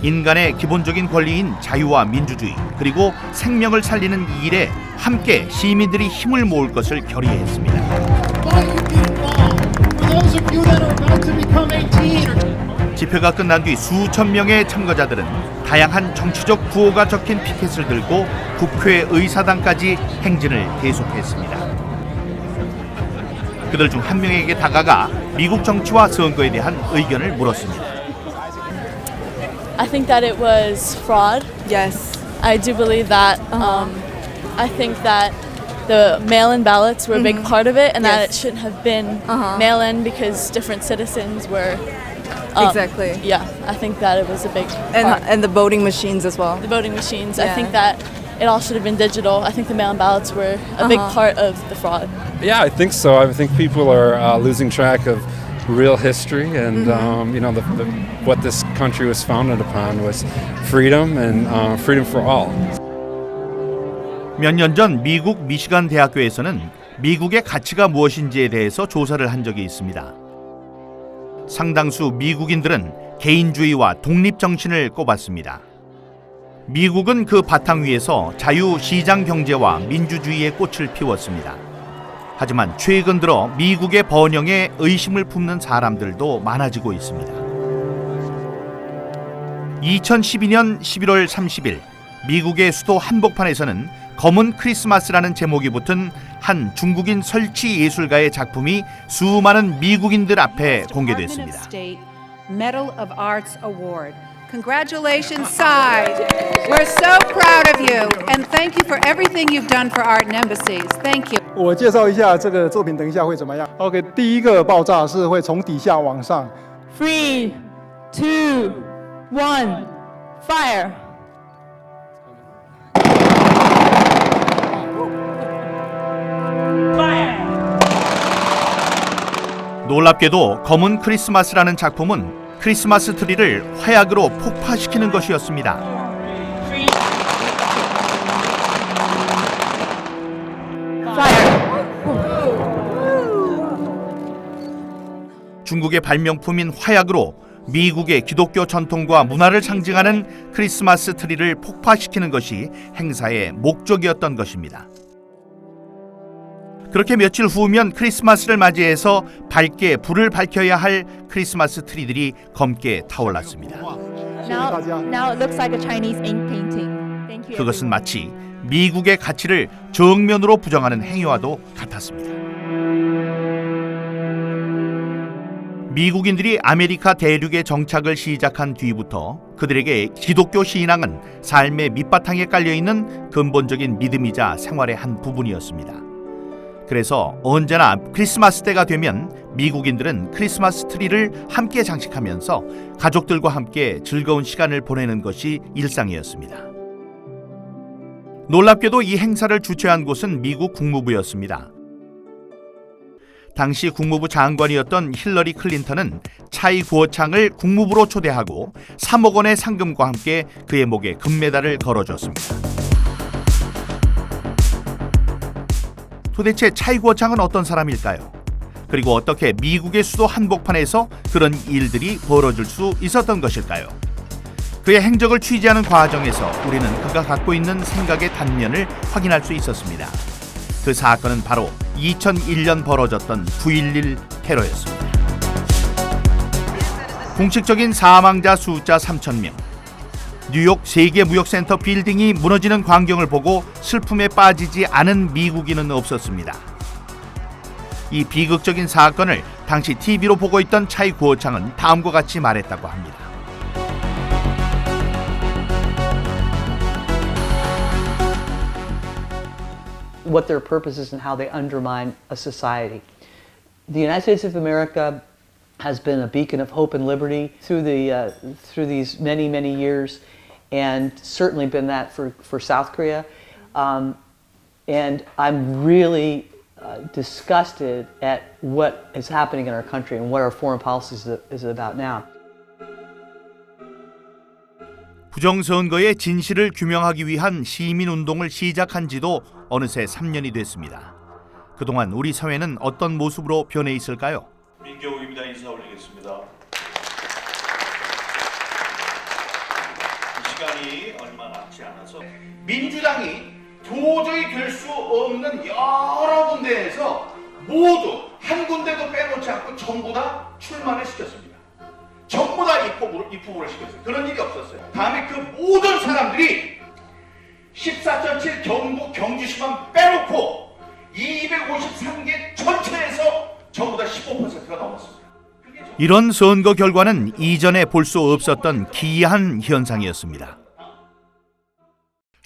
인간의 기본적인 권리인 자유와 민주주의 그리고 생명을 살리는 이 일에 함께 시민들이 힘을 모을 것을 결의했습니다. 집회가 끝난 뒤 수천 명의 참가자들은 다양한 정치적 구호가 적힌 피켓을 들고 국회 의사당까지 행진을 계속했습니다. 그들 중 한 명에게 다가가 미국 정치와 선거에 대한 의견을 물었습니다. I think that it was fraud. Yes. I do believe that. I think that the mail-in ballots were a big part of it, and that it shouldn't have been mail-in because different citizens were. Exactly. Yeah, I think that it was a big part. And the voting machines as well. The voting machines. I think that it all should have been digital. I think the mail-in ballots were a big part of the fraud. Yeah, I think so. I think people are losing track of real history, and you know, what this country was founded upon was freedom and freedom for all. 몇 년 전 미국 미시간 대학교에서는 미국의 가치가 무엇인지에 대해서 조사를 한 적이 있습니다. 상당수 미국인들은 개인주의와 독립 정신을 꼽았습니다. 미국은 그 바탕 위에서 자유 시장 경제와 민주주의의 꽃을 피웠습니다. 하지만 최근 들어 미국의 번영에 의심을 품는 사람들도 많아지고 있습니다. 2012년 11월 30일 미국의 수도 한복판에서는 검은 크리스마스라는 제목이 붙은 한 중국인 설치 예술가의 작품이 수많은 미국인들 앞에 공개됐습니다. Medal of Arts Award. Congratulations, Side. We're so proud of you, and thank you for everything you've done for art and embassies. Thank you. 我介绍一下这个作品，等一下会怎么样 ？OK， 第一个爆炸是会从底下往上。3, 2, 1, fire. 놀랍게도 검은 크리스마스라는 작품은 크리스마스 트리를 화약으로 폭파시키는 것이었습니다. 중국의 발명품인 화약으로 미국의 기독교 전통과 문화를 상징하는 크리스마스 트리를 폭파시키는 것이 행사의 목적이었던 것입니다. 그렇게 며칠 후면 크리스마스를 맞이해서 밝게 불을 밝혀야 할 크리스마스 트리들이 검게 타올랐습니다. Now it looks like a Chinese ink painting. Thank you. 그것은 마치 미국의 가치를 정면으로 부정하는 행위와도 같았습니다. 미국인들이 아메리카 대륙에 정착을 시작한 뒤부터 그들에게 기독교 신앙은 삶의 밑바탕에 깔려있는 근본적인 믿음이자 생활의 한 부분이었습니다. 그래서 언제나 크리스마스 때가 되면 미국인들은 크리스마스 트리를 함께 장식하면서 가족들과 함께 즐거운 시간을 보내는 것이 일상이었습니다. 놀랍게도 이 행사를 주최한 곳은 미국 국무부였습니다. 당시 국무부 장관이었던 힐러리 클린턴은 차이 구어창을 국무부로 초대하고 3억 원의 상금과 함께 그의 목에 금메달을 걸어줬습니다. 도대체 차이 구어창은 어떤 사람일까요? 그리고 어떻게 미국의 수도 한복판에서 그런 일들이 벌어질 수 있었던 것일까요? 그의 행적을 취재하는 과정에서 우리는 그가 갖고 있는 생각의 단면을 확인할 수 있었습니다. 그 사건은 바로 2001년 벌어졌던 9.11 테러였습니다. 공식적인 사망자 숫자 3,000명, 뉴욕 세계무역센터 빌딩이 무너지는 광경을 보고 슬픔에 빠지지 않은 미국인은 없었습니다. 이 비극적인 사건을 당시 TV로 보고 있던 차이 구어창은 다음과 같이 말했다고 합니다. What their purpose is and how they undermine a society. The United States of America has been a beacon of hope and liberty through these many years, and certainly been that for South Korea. And I'm really disgusted at what is happening in our country and what our foreign policy is about now. 부정선거의 진실을 규명하기 위한 시민운동을 시작한 지도 어느새 3년이 됐습니다. 그동안 우리 사회는 어떤 모습으로 변해 있을까요? 민경욱입니다. 인사 올리겠습니다. 시간이 얼마 남지 않아서 민주당이 도저히 될 수 없는 여러 군데에서 모두 한 군데도 빼놓지 않고 전부 다 출마를 시켰습니다. 전부 다 입후보를 시켰어요. 그런 일이 없었어요. 다음에 그 모든 사람들이 14.7 경북 경주시만 빼놓고 253개 전체에서 전부 다 15%가 넘었습니다. 이런 선거 결과는 이전에 볼 수 없었던 기이한 현상이었습니다.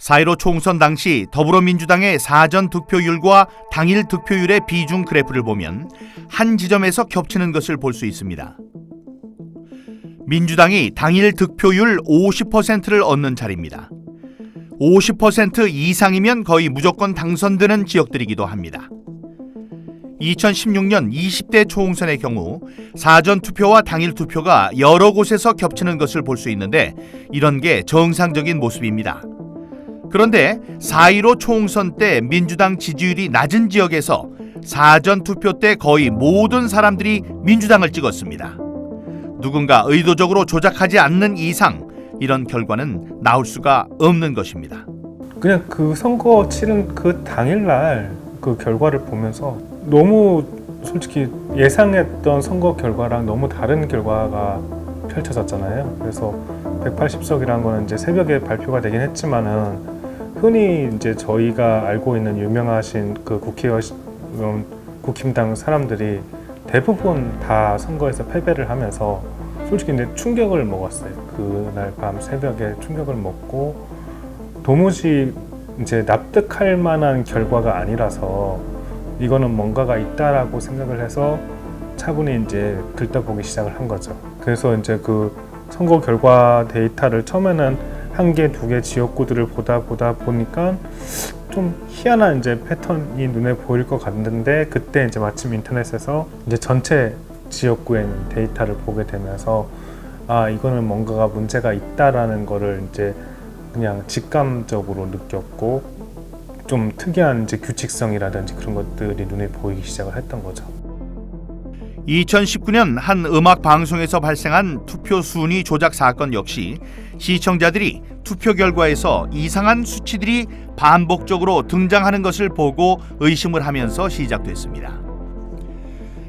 4.15 총선 당시 더불어민주당의 사전 득표율과 당일 득표율의 비중 그래프를 보면 한 지점에서 겹치는 것을 볼 수 있습니다. 민주당이 당일 득표율 50%를 얻는 자리입니다. 50% 이상이면 거의 무조건 당선되는 지역들이기도 합니다. 2016년 20대 총선의 경우 사전 투표와 당일 투표가 여러 곳에서 겹치는 것을 볼 수 있는데 이런 게 정상적인 모습입니다. 그런데 4.15 총선 때 민주당 지지율이 낮은 지역에서 사전 투표 때 거의 모든 사람들이 민주당을 찍었습니다. 누군가 의도적으로 조작하지 않는 이상 이런 결과는 나올 수가 없는 것입니다. 그냥 그 선거 치른 그 당일날 그 결과를 보면서 너무 솔직히 예상했던 선거 결과랑 너무 다른 결과가 펼쳐졌잖아요. 그래서 180석이라는 거는 이제 새벽에 발표가 되긴 했지만은 흔히 이제 저희가 알고 있는 유명하신 그 국회의원, 국힘당 사람들이 대부분 다 선거에서 패배를 하면서 솔직히 이제 충격을 먹었어요. 그날 밤 새벽에 충격을 먹고 도무지 이제 납득할 만한 결과가 아니라서 이거는 뭔가가 있다라고 생각을 해서 차분히 이제 들떠보기 시작을 한 거죠. 그래서 이제 그 선거 결과 데이터를 처음에는 1개, 2개 지역구들을 보다 보니까 좀 희한한 이제 패턴이 눈에 보일 것 같는데 그때 이제 마침 인터넷에서 이제 전체 지역구의 데이터를 보게 되면서 아 이거는 뭔가가 문제가 있다라는 거를 이제 그냥 직감적으로 느꼈고 좀 특이한 이제 규칙성이라든지 그런 것들이 눈에 보이기 시작을 했던 거죠. 2019년 한 음악 방송에서 발생한 투표 순위 조작 사건 역시 시청자들이 투표 결과에서 이상한 수치들이 반복적으로 등장하는 것을 보고 의심을 하면서 시작됐습니다.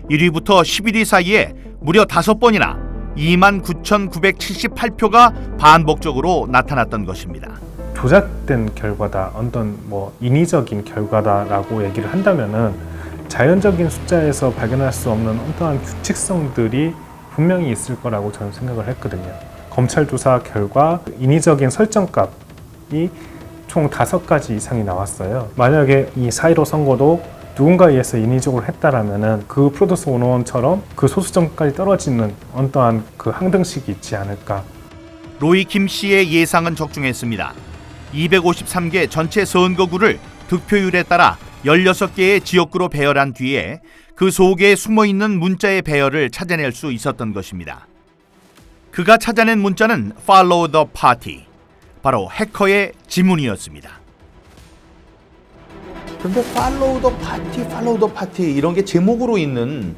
1위부터 11위 사이에 무려 5번이나 29,978표가 반복적으로 나타났던 것입니다. 조작된 결과다, 어떤 인위적인 결과다라고 얘기를 한다면은 자연적인 숫자에서 발견할 수 없는 어떠한 규칙성들이 분명히 있을 거라고 저는 생각을 했거든요. 검찰 조사 결과 인위적인 설정값이 총 5가지 이상이 나왔어요. 만약에 이 4.15 선거도 누군가에 의해서 인위적으로 했다라면은 그 프로듀스 101처럼 그 소수점까지 떨어지는 어떠한 그 항등식이 있지 않을까. 로이 김 씨의 예상은 적중했습니다. 253개 전체 선거구를 득표율에 따라 16개의 지역구로 배열한 뒤에 그 속에 숨어있는 문자의 배열을 찾아낼 수 있었던 것입니다. 그가 찾아낸 문자는 Follow the Party, 바로 해커의 지문이었습니다. 그런데 Follow the Party 이런 게 제목으로 있는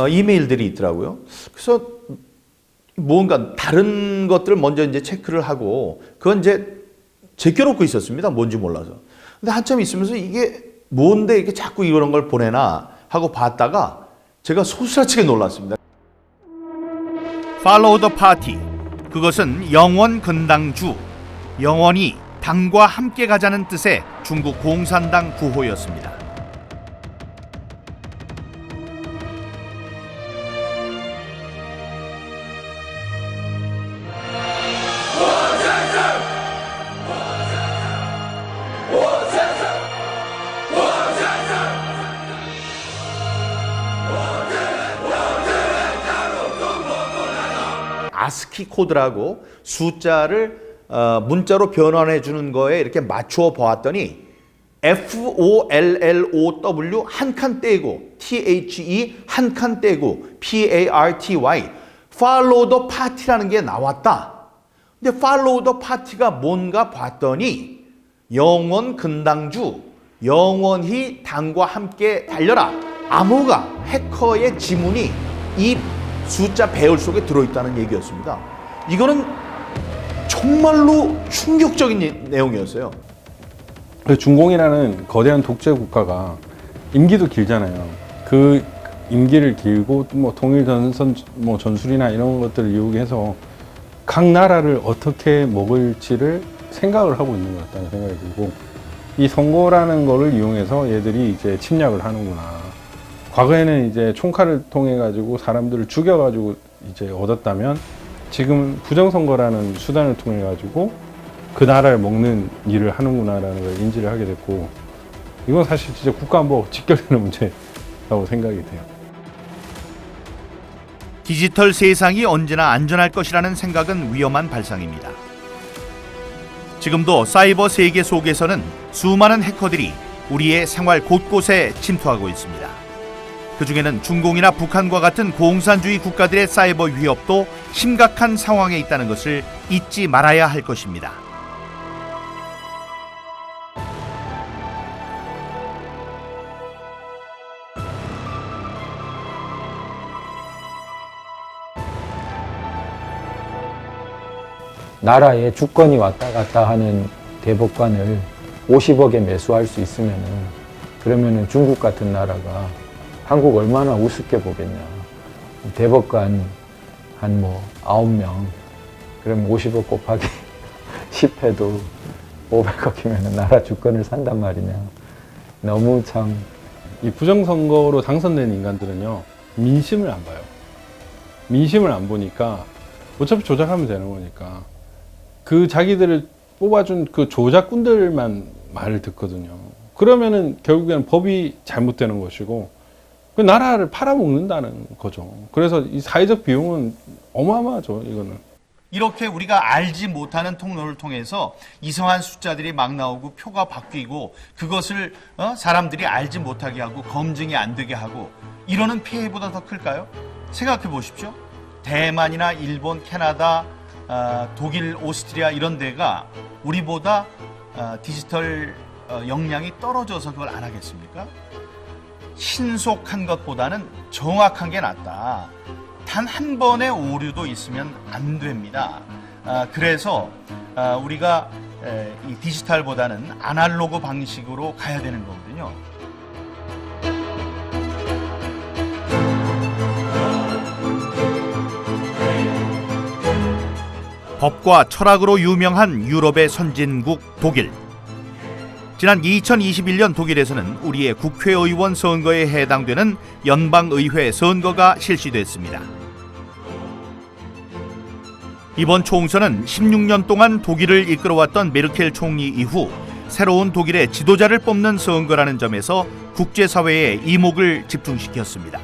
이메일들이 있더라고요. 그래서 뭔가 다른 것들을 먼저 이제 체크를 하고 그건 이제 제껴놓고 있었습니다. 뭔지 몰라서. 근데 한참 있으면서 이게 뭔데 이렇게 자꾸 이런 걸 보내나 하고 봤다가 제가 소스라치게 놀랐습니다. Follow the Party, 그것은 영원 근당주, 영원히 당과 함께 가자는 뜻의 중국 공산당 구호였습니다. 아스키 코드라고 숫자를 문자로 변환해 주는 거에 이렇게 맞추어 보았더니 FOLLOW 한 칸 떼고 THE 한 칸 떼고 PARTY Follow the Party라는 게 나왔다. 근데 Follow the Party가 뭔가 봤더니 영원 근당주, 영원히 당과 함께 달려라. 암호가 해커의 지문이 이 숫자 배열 속에 들어있다는 얘기였습니다. 이거는 정말로 충격적인 내용이었어요. 중공이라는 거대한 독재 국가가 임기도 길잖아요. 그 임기를 길고 통일 전술이나 이런 것들을 이용해서 각 나라를 어떻게 먹을지를 생각을 하고 있는 것 같다는 생각이 들고, 이 선거라는 거를 이용해서 얘들이 이제 침략을 하는구나. 과거에는 이제 총칼을 통해 가지고 사람들을 죽여 가지고 이제 얻었다면 지금 부정선거라는 수단을 통해 가지고 그 나라를 먹는 일을 하는구나라는 걸 인지를 하게 됐고, 이건 사실 진짜 국가안보와 직결되는 문제라고 생각이 돼요. 디지털 세상이 언제나 안전할 것이라는 생각은 위험한 발상입니다. 지금도 사이버 세계 속에서는 수많은 해커들이 우리의 생활 곳곳에 침투하고 있습니다. 그 중에는 중공이나 북한과 같은 공산주의 국가들의 사이버 위협도 심각한 상황에 있다는 것을 잊지 말아야 할 것입니다. 나라에 주권이 왔다 갔다 하는 대법관을 50억에 매수할 수 있으면은, 그러면은 중국 같은 나라가 한국 얼마나 우습게 보겠냐. 대법관 한 9명, 그럼 50억 곱하기 10해도 500억이면 나라 주권을 산단 말이냐. 너무 참. 이 부정선거로 당선된 인간들은요, 민심을 안 봐요. 민심을 안 보니까 어차피 조작하면 되는 거니까 그 자기들을 뽑아준 그 조작꾼들만 말을 듣거든요. 그러면은 결국에는 법이 잘못되는 것이고 그 나라를 팔아먹는다는 거죠. 그래서 이 사회적 비용은 어마어마하죠, 이거는. 이렇게 우리가 알지 못하는 통로를 통해서 이상한 숫자들이 막 나오고 표가 바뀌고 그것을 사람들이 알지 못하게 하고 검증이 안 되게 하고 이러는 피해보다 더 클까요? 생각해 보십시오. 대만이나 일본, 캐나다, 독일, 오스트리아 이런 데가 우리보다 디지털 역량이 떨어져서 그걸 안 하겠습니까? 신속한 것보다는 정확한 게 낫다. 단 한 번의 오류도 있으면 안 됩니다. 그래서 우리가 이 디지털보다는 아날로그 방식으로 가야 되는 거거든요. 법과 철학으로 유명한 유럽의 선진국 독일. 지난 2021년 독일에서는 우리의 국회의원 선거에 해당되는 연방의회 선거가 실시됐습니다. 이번 총선은 16년 동안 독일을 이끌어왔던 메르켈 총리 이후 새로운 독일의 지도자를 뽑는 선거라는 점에서 국제사회의 이목을 집중시켰습니다.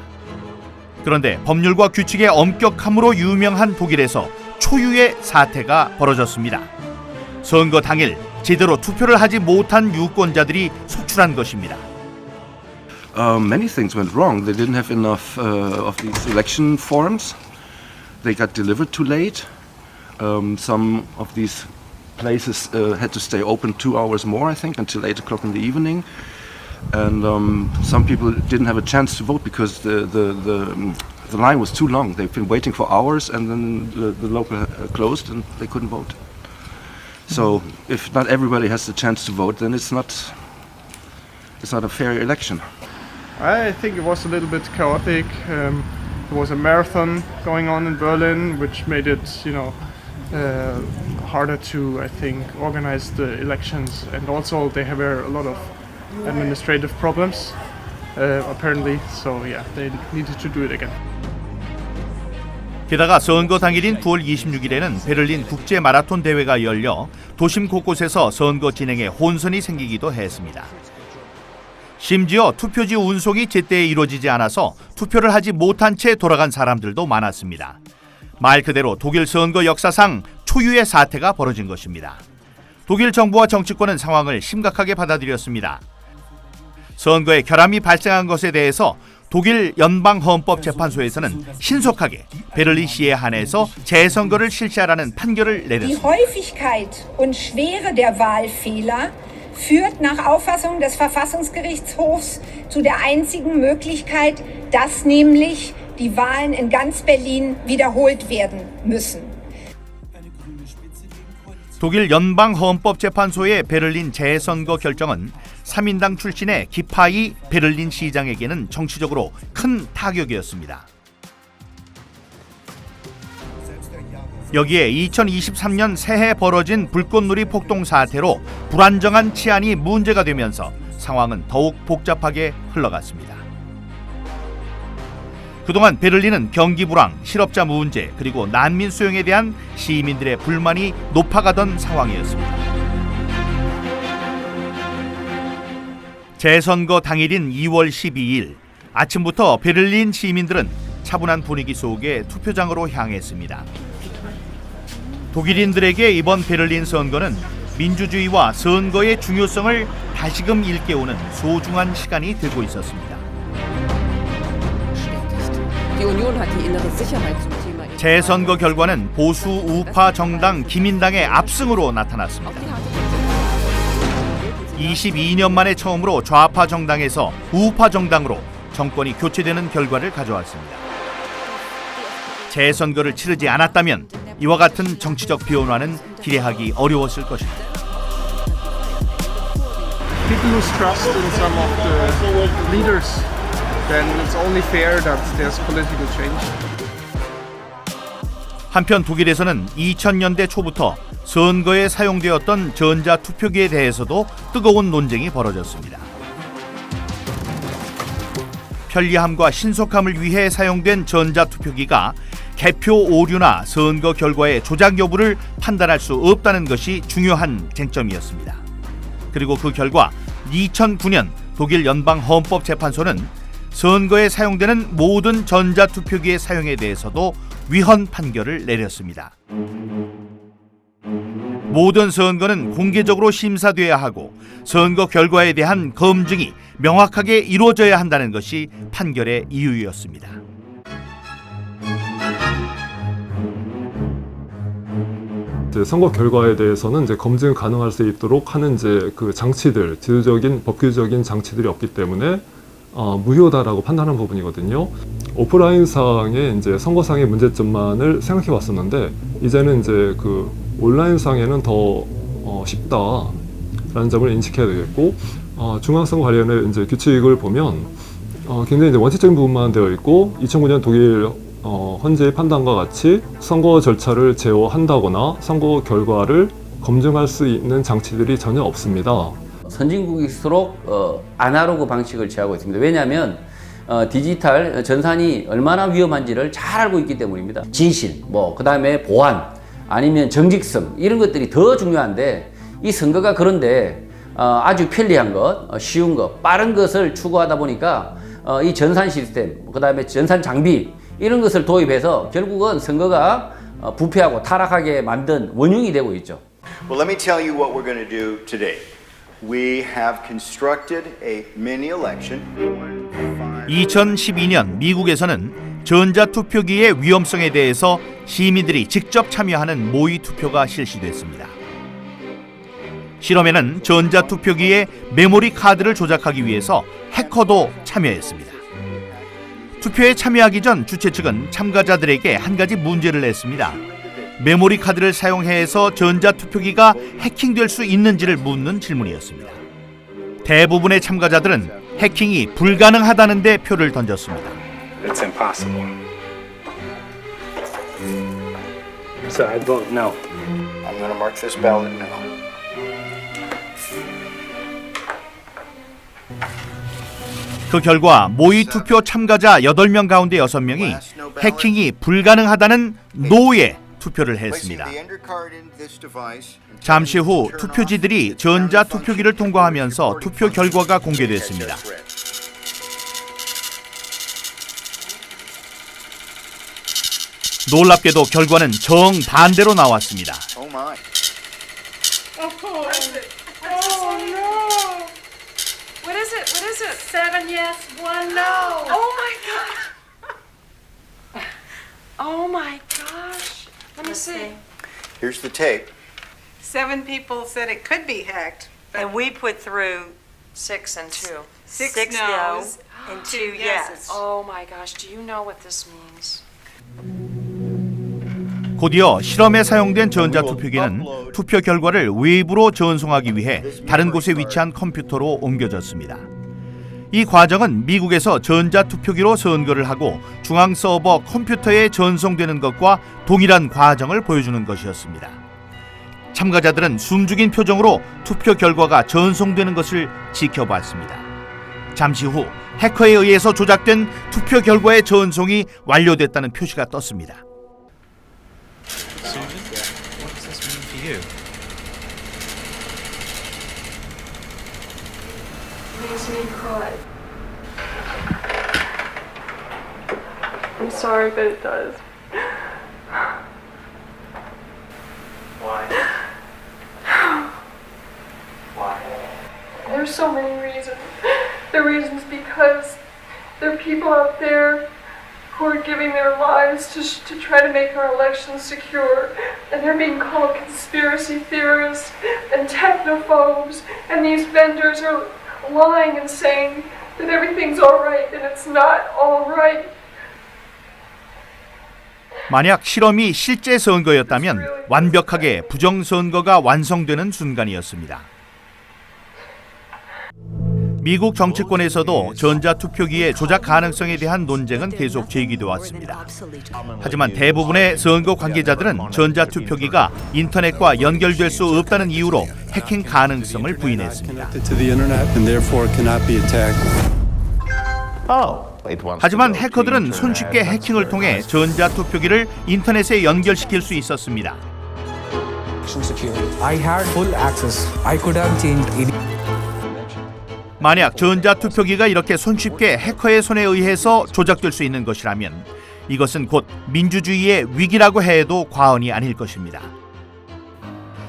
그런데 법률과 규칙의 엄격함으로 유명한 독일에서 초유의 사태가 벌어졌습니다. 선거 당일 제대로 투표를 하지 못한 유권자들이 속출한 것입니다. Many things went wrong. They didn't have enough of these election forms. They got delivered too late. Some of these places had to stay open 2 hours more, I think, until 8 o'clock in the evening. And some people didn't have a chance to vote because the line was too long. They've been waiting for hours, and then the local closed, and they couldn't vote. So, if not everybody has the chance to vote, then it's not a fair election. I think it was a little bit chaotic. There was a marathon going on in Berlin, which made it, harder to, I think, organize the elections. And also, they have a lot of administrative problems, apparently. So, yeah, they needed to do it again. 게다가 선거 당일인 9월 26일에는 베를린 국제 마라톤 대회가 열려 도심 곳곳에서 선거 진행에 혼선이 생기기도 했습니다. 심지어 투표지 운송이 제때 이루어지지 않아서 투표를 하지 못한 채 돌아간 사람들도 많았습니다. 말 그대로 독일 선거 역사상 초유의 사태가 벌어진 것입니다. 독일 정부와 정치권은 상황을 심각하게 받아들였습니다. 선거에 결함이 발생한 것에 대해서 독일 연방헌법재판소에서는 신속하게 베를린시에 한해서 재선거를 실시하라는 판결을 내렸습니다. Die Häufigkeit und Schwere der Wahlfehler führt nach Auffassung des Verfassungsgerichtshofs zu der einzigen Möglichkeit, dass nämlich die Wahlen in ganz Berlin wiederholt werden müssen. 독일 연방헌법재판소의 베를린 재선거 결정은 3인당 출신의 기파이 베를린 시장에게는 정치적으로 큰 타격이었습니다. 여기에 2023년 새해 벌어진 불꽃놀이 폭동 사태로 불안정한 치안이 문제가 되면서 상황은 더욱 복잡하게 흘러갔습니다. 그동안 베를린은 경기 불황, 실업자 문제, 그리고 난민 수용에 대한 시민들의 불만이 높아가던 상황이었습니다. 재선거 당일인 2월 12일 아침부터 베를린 시민들은 차분한 분위기 속에 투표장으로 향했습니다. 독일인들에게 이번 베를린 선거는 민주주의와 선거의 중요성을 다시금 일깨우는 소중한 시간이 되고 있었습니다. 재선거 결과는 보수 우파 정당 기민당의 압승으로 나타났습니다. 22년 만에 처음으로 좌파 정당에서 우파 정당으로 정권이 교체되는 결과를 가져왔습니다. 재선거를 치르지 않았다면 이와 같은 정치적 변화는 기대하기 어려웠을 것입니다. People lose trust in some of the leaders. Then it's only fair that there's political change. 한편 독일에서는 2000년대 초부터 선거에 사용되었던 전자투표기에 대해서도 뜨거운 논쟁이 벌어졌습니다. 편리함과 신속함을 위해 사용된 전자투표기가 개표 오류나 선거 결과의 조작 여부를 판단할 수 없다는 것이 중요한 쟁점이었습니다. 그리고 그 결과 2009년 독일 연방헌법재판소는 선거에 사용되는 모든 전자투표기의 사용에 대해서도 위헌 판결을 내렸습니다. 모든 선거는 공개적으로 심사돼야 하고 선거 결과에 대한 검증이 명확하게 이루어져야 한다는 것이 판결의 이유였습니다. 선거 결과에 대해서는 검증 가능할 수 있도록 하는 그 장치들, 제도적인 법규적인 장치들이 없기 때문에 무효다라고 판단한 부분이거든요. 오프라인상의 이제 선거상의 문제점만을 생각해 왔었는데 이제는 이제 그 온라인상에는 더 쉽다라는 점을 인식해야 되겠고 중앙선거 관련의 이제 규칙을 보면 굉장히 이제 원칙적인 부분만 되어 있고 2009년 독일 헌재의 판단과 같이 선거 절차를 제어한다거나 선거 결과를 검증할 수 있는 장치들이 전혀 없습니다. 선진국일수록 아날로그 방식을 취하고 있습니다. 왜냐하면 디지털 전산이 얼마나 위험한지를 잘 알고 있기 때문입니다. 진실, 그 다음에 보안, 아니면 정직성 이런 것들이 더 중요한데 이 선거가 그런데 아주 편리한 것, 쉬운 것, 빠른 것을 추구하다 보니까 이 전산 시스템, 그 다음에 전산 장비 이런 것을 도입해서 결국은 선거가 부패하고 타락하게 만든 원흉이 되고 있죠. Well, let me tell you what we're going to do today. We have constructed a mini election. 2012년 미국에서는 전자투표기의 위험성에 대해서 시민들이 직접 참여하는 모의 투표가 실시됐습니다. 실험에는 전자투표기의 메모리 카드를 조작하기 위해서 해커도 참여했습니다. 투표에 참여하기 전 주최 측은 참가자들에게 한 가지 문제를 냈습니다. 메모리 카드를 사용해서 전자투표기가 해킹될 수 있는지를 묻는 질문이었습니다. 대부분의 참가자들은 해킹이 불가능하다는 데 표를 던졌습니다. It's impossible. So I vote no. I'm going to mark this ballot no. 그 결과 모의 투표 참가자 8명 가운데 6명이 해킹이 불가능하다는 노에 투표를 했습니다. 잠시 후 투표지들이 전자투표기를 통과하면서 투표 결과가 공개됐습니다. 놀랍게도 결과는 정반대로 나왔습니다. Oh my. Oh no! What is it? What is it? 7 yes, 1 no. Oh my gosh! Oh my gosh! Let me see. Here's the tape. 7 people said it could be hacked. And we put through 6 and 2. 6 no's and 2 yes. Oh my gosh, do you know what this means? 곧이어 실험에 사용된 전자투표기는 투표 결과를 외부로 전송하기 위해 다른 곳에 위치한 컴퓨터로 옮겨졌습니다. 이 과정은 미국에서 전자투표기로 선거를 하고 중앙 서버 컴퓨터에 전송되는 것과 동일한 과정을 보여주는 것이었습니다. 참가자들은 숨죽인 표정으로 투표 결과가 전송되는 것을 지켜봤습니다. 잠시 후 해커에 의해서 조작된 투표 결과의 전송이 완료됐다는 표시가 떴습니다. Susan, what does this mean for you? Makes me cry. I'm sorry, but it does. Why? Why? There's so many reasons. The reasons because there are people out there who are giving their lives to try to make our elections secure, and they're being called conspiracy theorists and technophobes, and these vendors are lying and saying that everything's all right, and it's not all right. 만약 실험이 실제 선거였다면 완벽하게 부정선거가 완성되는 순간이었습니다. 미국 정치권에서도 전자투표기의 조작 가능성에 대한 논쟁은 계속 제기돼 왔습니다. 하지만 대부분의 선거 관계자들은 전자투표기가 인터넷과 연결될 수 없다는 이유로 해킹 가능성을 부인했습니다. 하지만 해커들은 손쉽게 해킹을 통해 전자투표기를 인터넷에 연결시킬 수 있었습니다. I had full access. I could have changed. 만약 전자투표기가 이렇게 손쉽게 해커의 손에 의해서 조작될 수 있는 것이라면 이것은 곧 민주주의의 위기라고 해도 과언이 아닐 것입니다.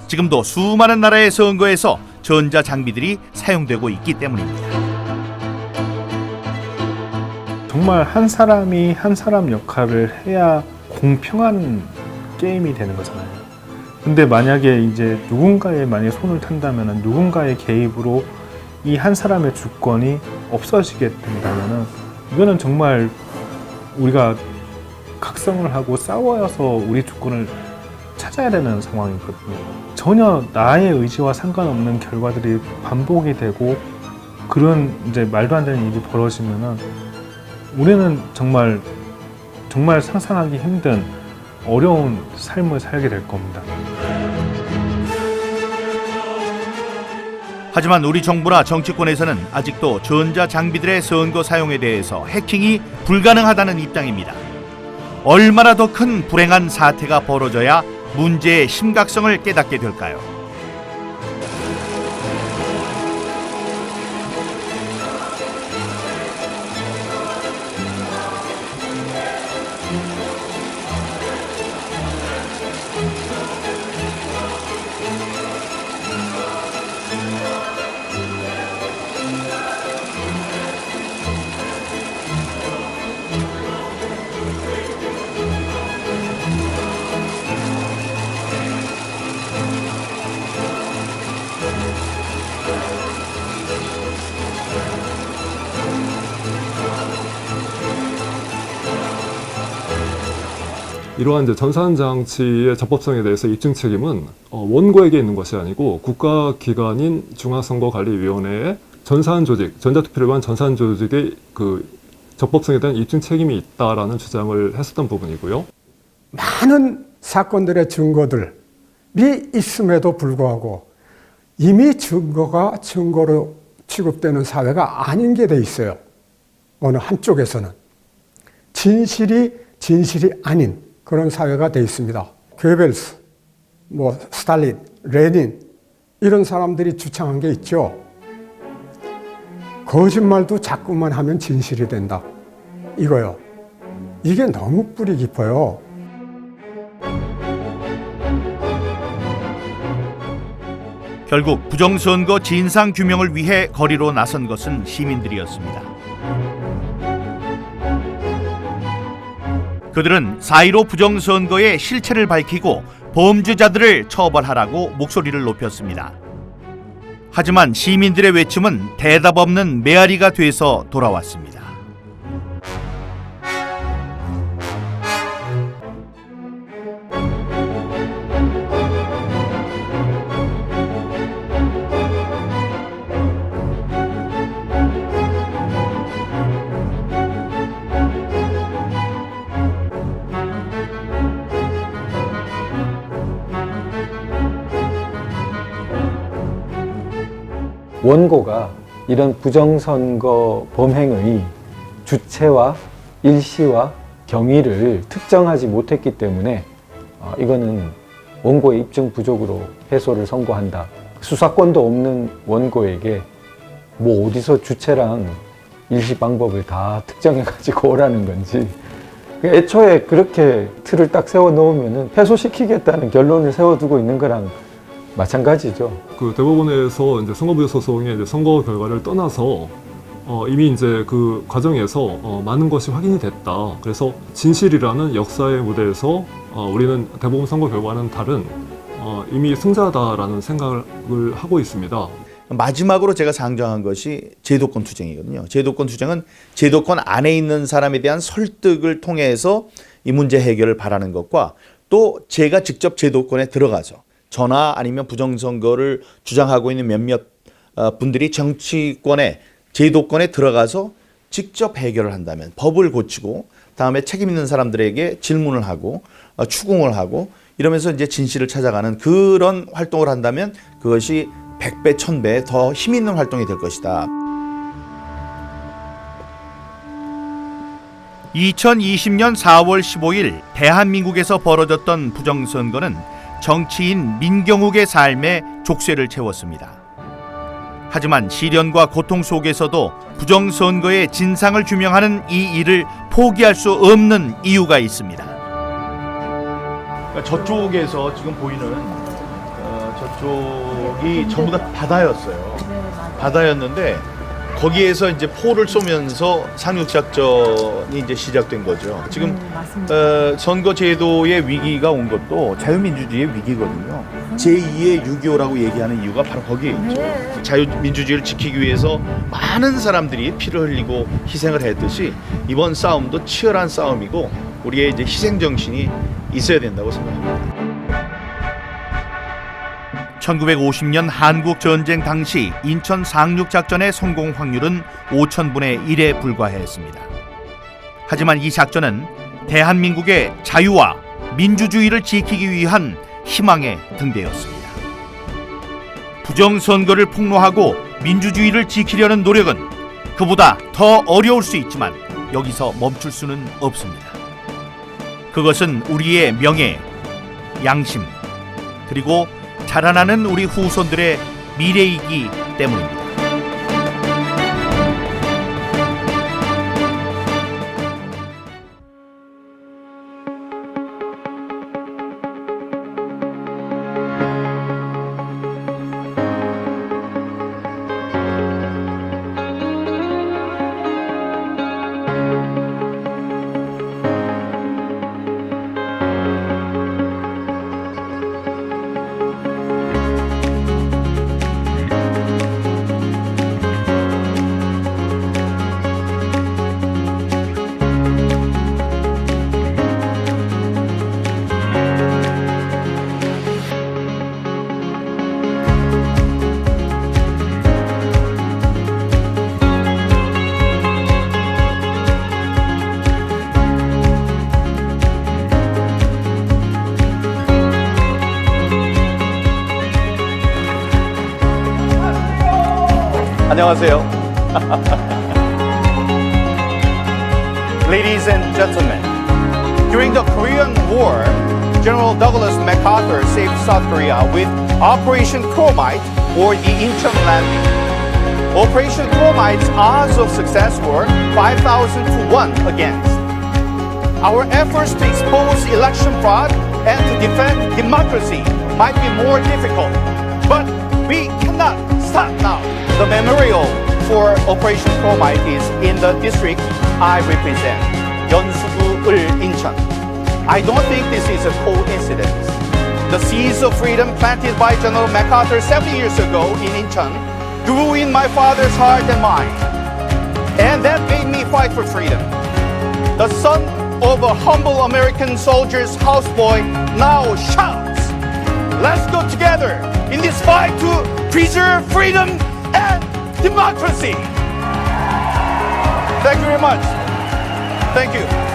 지금도 수많은 나라의 선거에서 전자장비들이 사용되고 있기 때문입니다. 정말 한 사람이 한 사람 역할을 해야 공평한 게임이 되는 거잖아요. 근데 만약에 이제 누군가의 손을 탄다면 누군가의 개입으로 이 한 사람의 주권이 없어지게 된다면은 이거는 정말 우리가 각성을 하고 싸워서 우리 주권을 찾아야 되는 상황이거든요. 전혀 나의 의지와 상관없는 결과들이 반복이 되고 그런 이제 말도 안 되는 일이 벌어지면은 우리는 정말 상상하기 힘든 어려운 삶을 살게 될 겁니다. 하지만 우리 정부나 정치권에서는 아직도 전자장비들의 선거 사용에 대해서 해킹이 불가능하다는 입장입니다. 얼마나 더 큰 불행한 사태가 벌어져야 문제의 심각성을 깨닫게 될까요? 이러한 이제 전산 장치의 적법성에 대해서 입증 책임은 원고에게 있는 것이 아니고 국가기관인 중앙선거관리위원회의 전산 조직, 전자투표를 위한 전산 조직의 그 적법성에 대한 입증 책임이 있다라는 주장을 했었던 부분이고요. 많은 사건들의 증거들이 있음에도 불구하고 이미 증거가 증거로 취급되는 사회가 아닌 게 돼 있어요. 어느 한쪽에서는 진실이 아닌 그런 사회가 돼 있습니다. 괴벨스, 스탈린, 레닌 이런 사람들이 주창한 게 있죠. 거짓말도 자꾸만 하면 진실이 된다. 이거요. 이게 너무 뿌리 깊어요. 결국 부정선거 진상규명을 위해 거리로 나선 것은 시민들이었습니다. 그들은 4.15 부정선거의 실체를 밝히고 범죄자들을 처벌하라고 목소리를 높였습니다. 하지만 시민들의 외침은 대답 없는 메아리가 돼서 돌아왔습니다. 원고가 이런 부정선거 범행의 주체와 일시와 경위를 특정하지 못했기 때문에 이거는 원고의 입증 부족으로 패소를 선고한다. 수사권도 없는 원고에게 어디서 주체랑 일시 방법을 다 특정해가지고 오라는 건지, 애초에 그렇게 틀을 딱 세워 놓으면 패소시키겠다는 결론을 세워두고 있는 거랑 마찬가지죠. 그 대법원에서 이제 선거부의 소송의 이제 선거 결과를 떠나서 이미 이제 그 과정에서 많은 것이 확인이 됐다. 그래서 진실이라는 역사의 무대에서 우리는 대법원 선거 결과는 다른 이미 승자다라는 생각을 하고 있습니다. 마지막으로 제가 상정한 것이 제도권 투쟁이거든요. 제도권 투쟁은 제도권 안에 있는 사람에 대한 설득을 통해서 이 문제 해결을 바라는 것과, 또 제가 직접 제도권에 들어가서 저나 아니면 부정선거를 주장하고 있는 몇몇 분들이 정치권에, 제도권에 들어가서 직접 해결을 한다면, 법을 고치고 다음에 책임 있는 사람들에게 질문을 하고 추궁을 하고 이러면서 이제 진실을 찾아가는 그런 활동을 한다면 그것이 100배, 1000배 더 힘 있는 활동이 될 것이다. 2020년 4월 15일 대한민국에서 벌어졌던 부정선거는 정치인 민경욱의 삶에 족쇄를 채웠습니다. 하지만 시련과 고통 속에서도 부정선거의 진상을 규명하는 이 일을 포기할 수 없는 이유가 있습니다. 저쪽에서 지금 보이는 저쪽이 전부 다 바다였어요. 바다였는데 거기에서 이제 포를 쏘면서 상륙작전이 이제 시작된 거죠. 지금 선거 제도의 위기가 온 것도 자유민주주의의 위기거든요. 제2의 6.25라고 얘기하는 이유가 바로 거기에 있죠. 자유민주주의를 지키기 위해서 많은 사람들이 피를 흘리고 희생을 했듯이 이번 싸움도 치열한 싸움이고 우리의 이제 희생정신이 있어야 된다고 생각합니다. 1950년 한국전쟁 당시 인천 상륙작전의 성공 확률은 5,000분의 1에 불과했습니다. 하지만 이 작전은 대한민국의 자유와 민주주의를 지키기 위한 희망의 등대였습니다. 부정선거를 폭로하고 민주주의를 지키려는 노력은 그보다 더 어려울 수 있지만 여기서 멈출 수는 없습니다. 그것은 우리의 명예, 양심, 그리고 자라나는 우리 후손들의 미래이기 때문입니다. 안녕하세요. Ladies and gentlemen, during the Korean War, General Douglas MacArthur saved South Korea with Operation Chromite or the Incheon landing. Operation Chromite's odds of success were 5,000 to 1 against. Our efforts to expose election fraud and to defend democracy might be more difficult, but we cannot stop now. The memorial for Operation Chromite is in the district I represent, Yeonsugu-ul, Incheon. I don't think this is a coincidence. The seeds of freedom planted by General MacArthur 70 years ago in Incheon grew in my father's heart and mind, and that made me fight for freedom. The son of a humble American soldier's houseboy now shouts, "Let's go together in this fight to preserve freedom and democracy." Thank you very much. Thank you.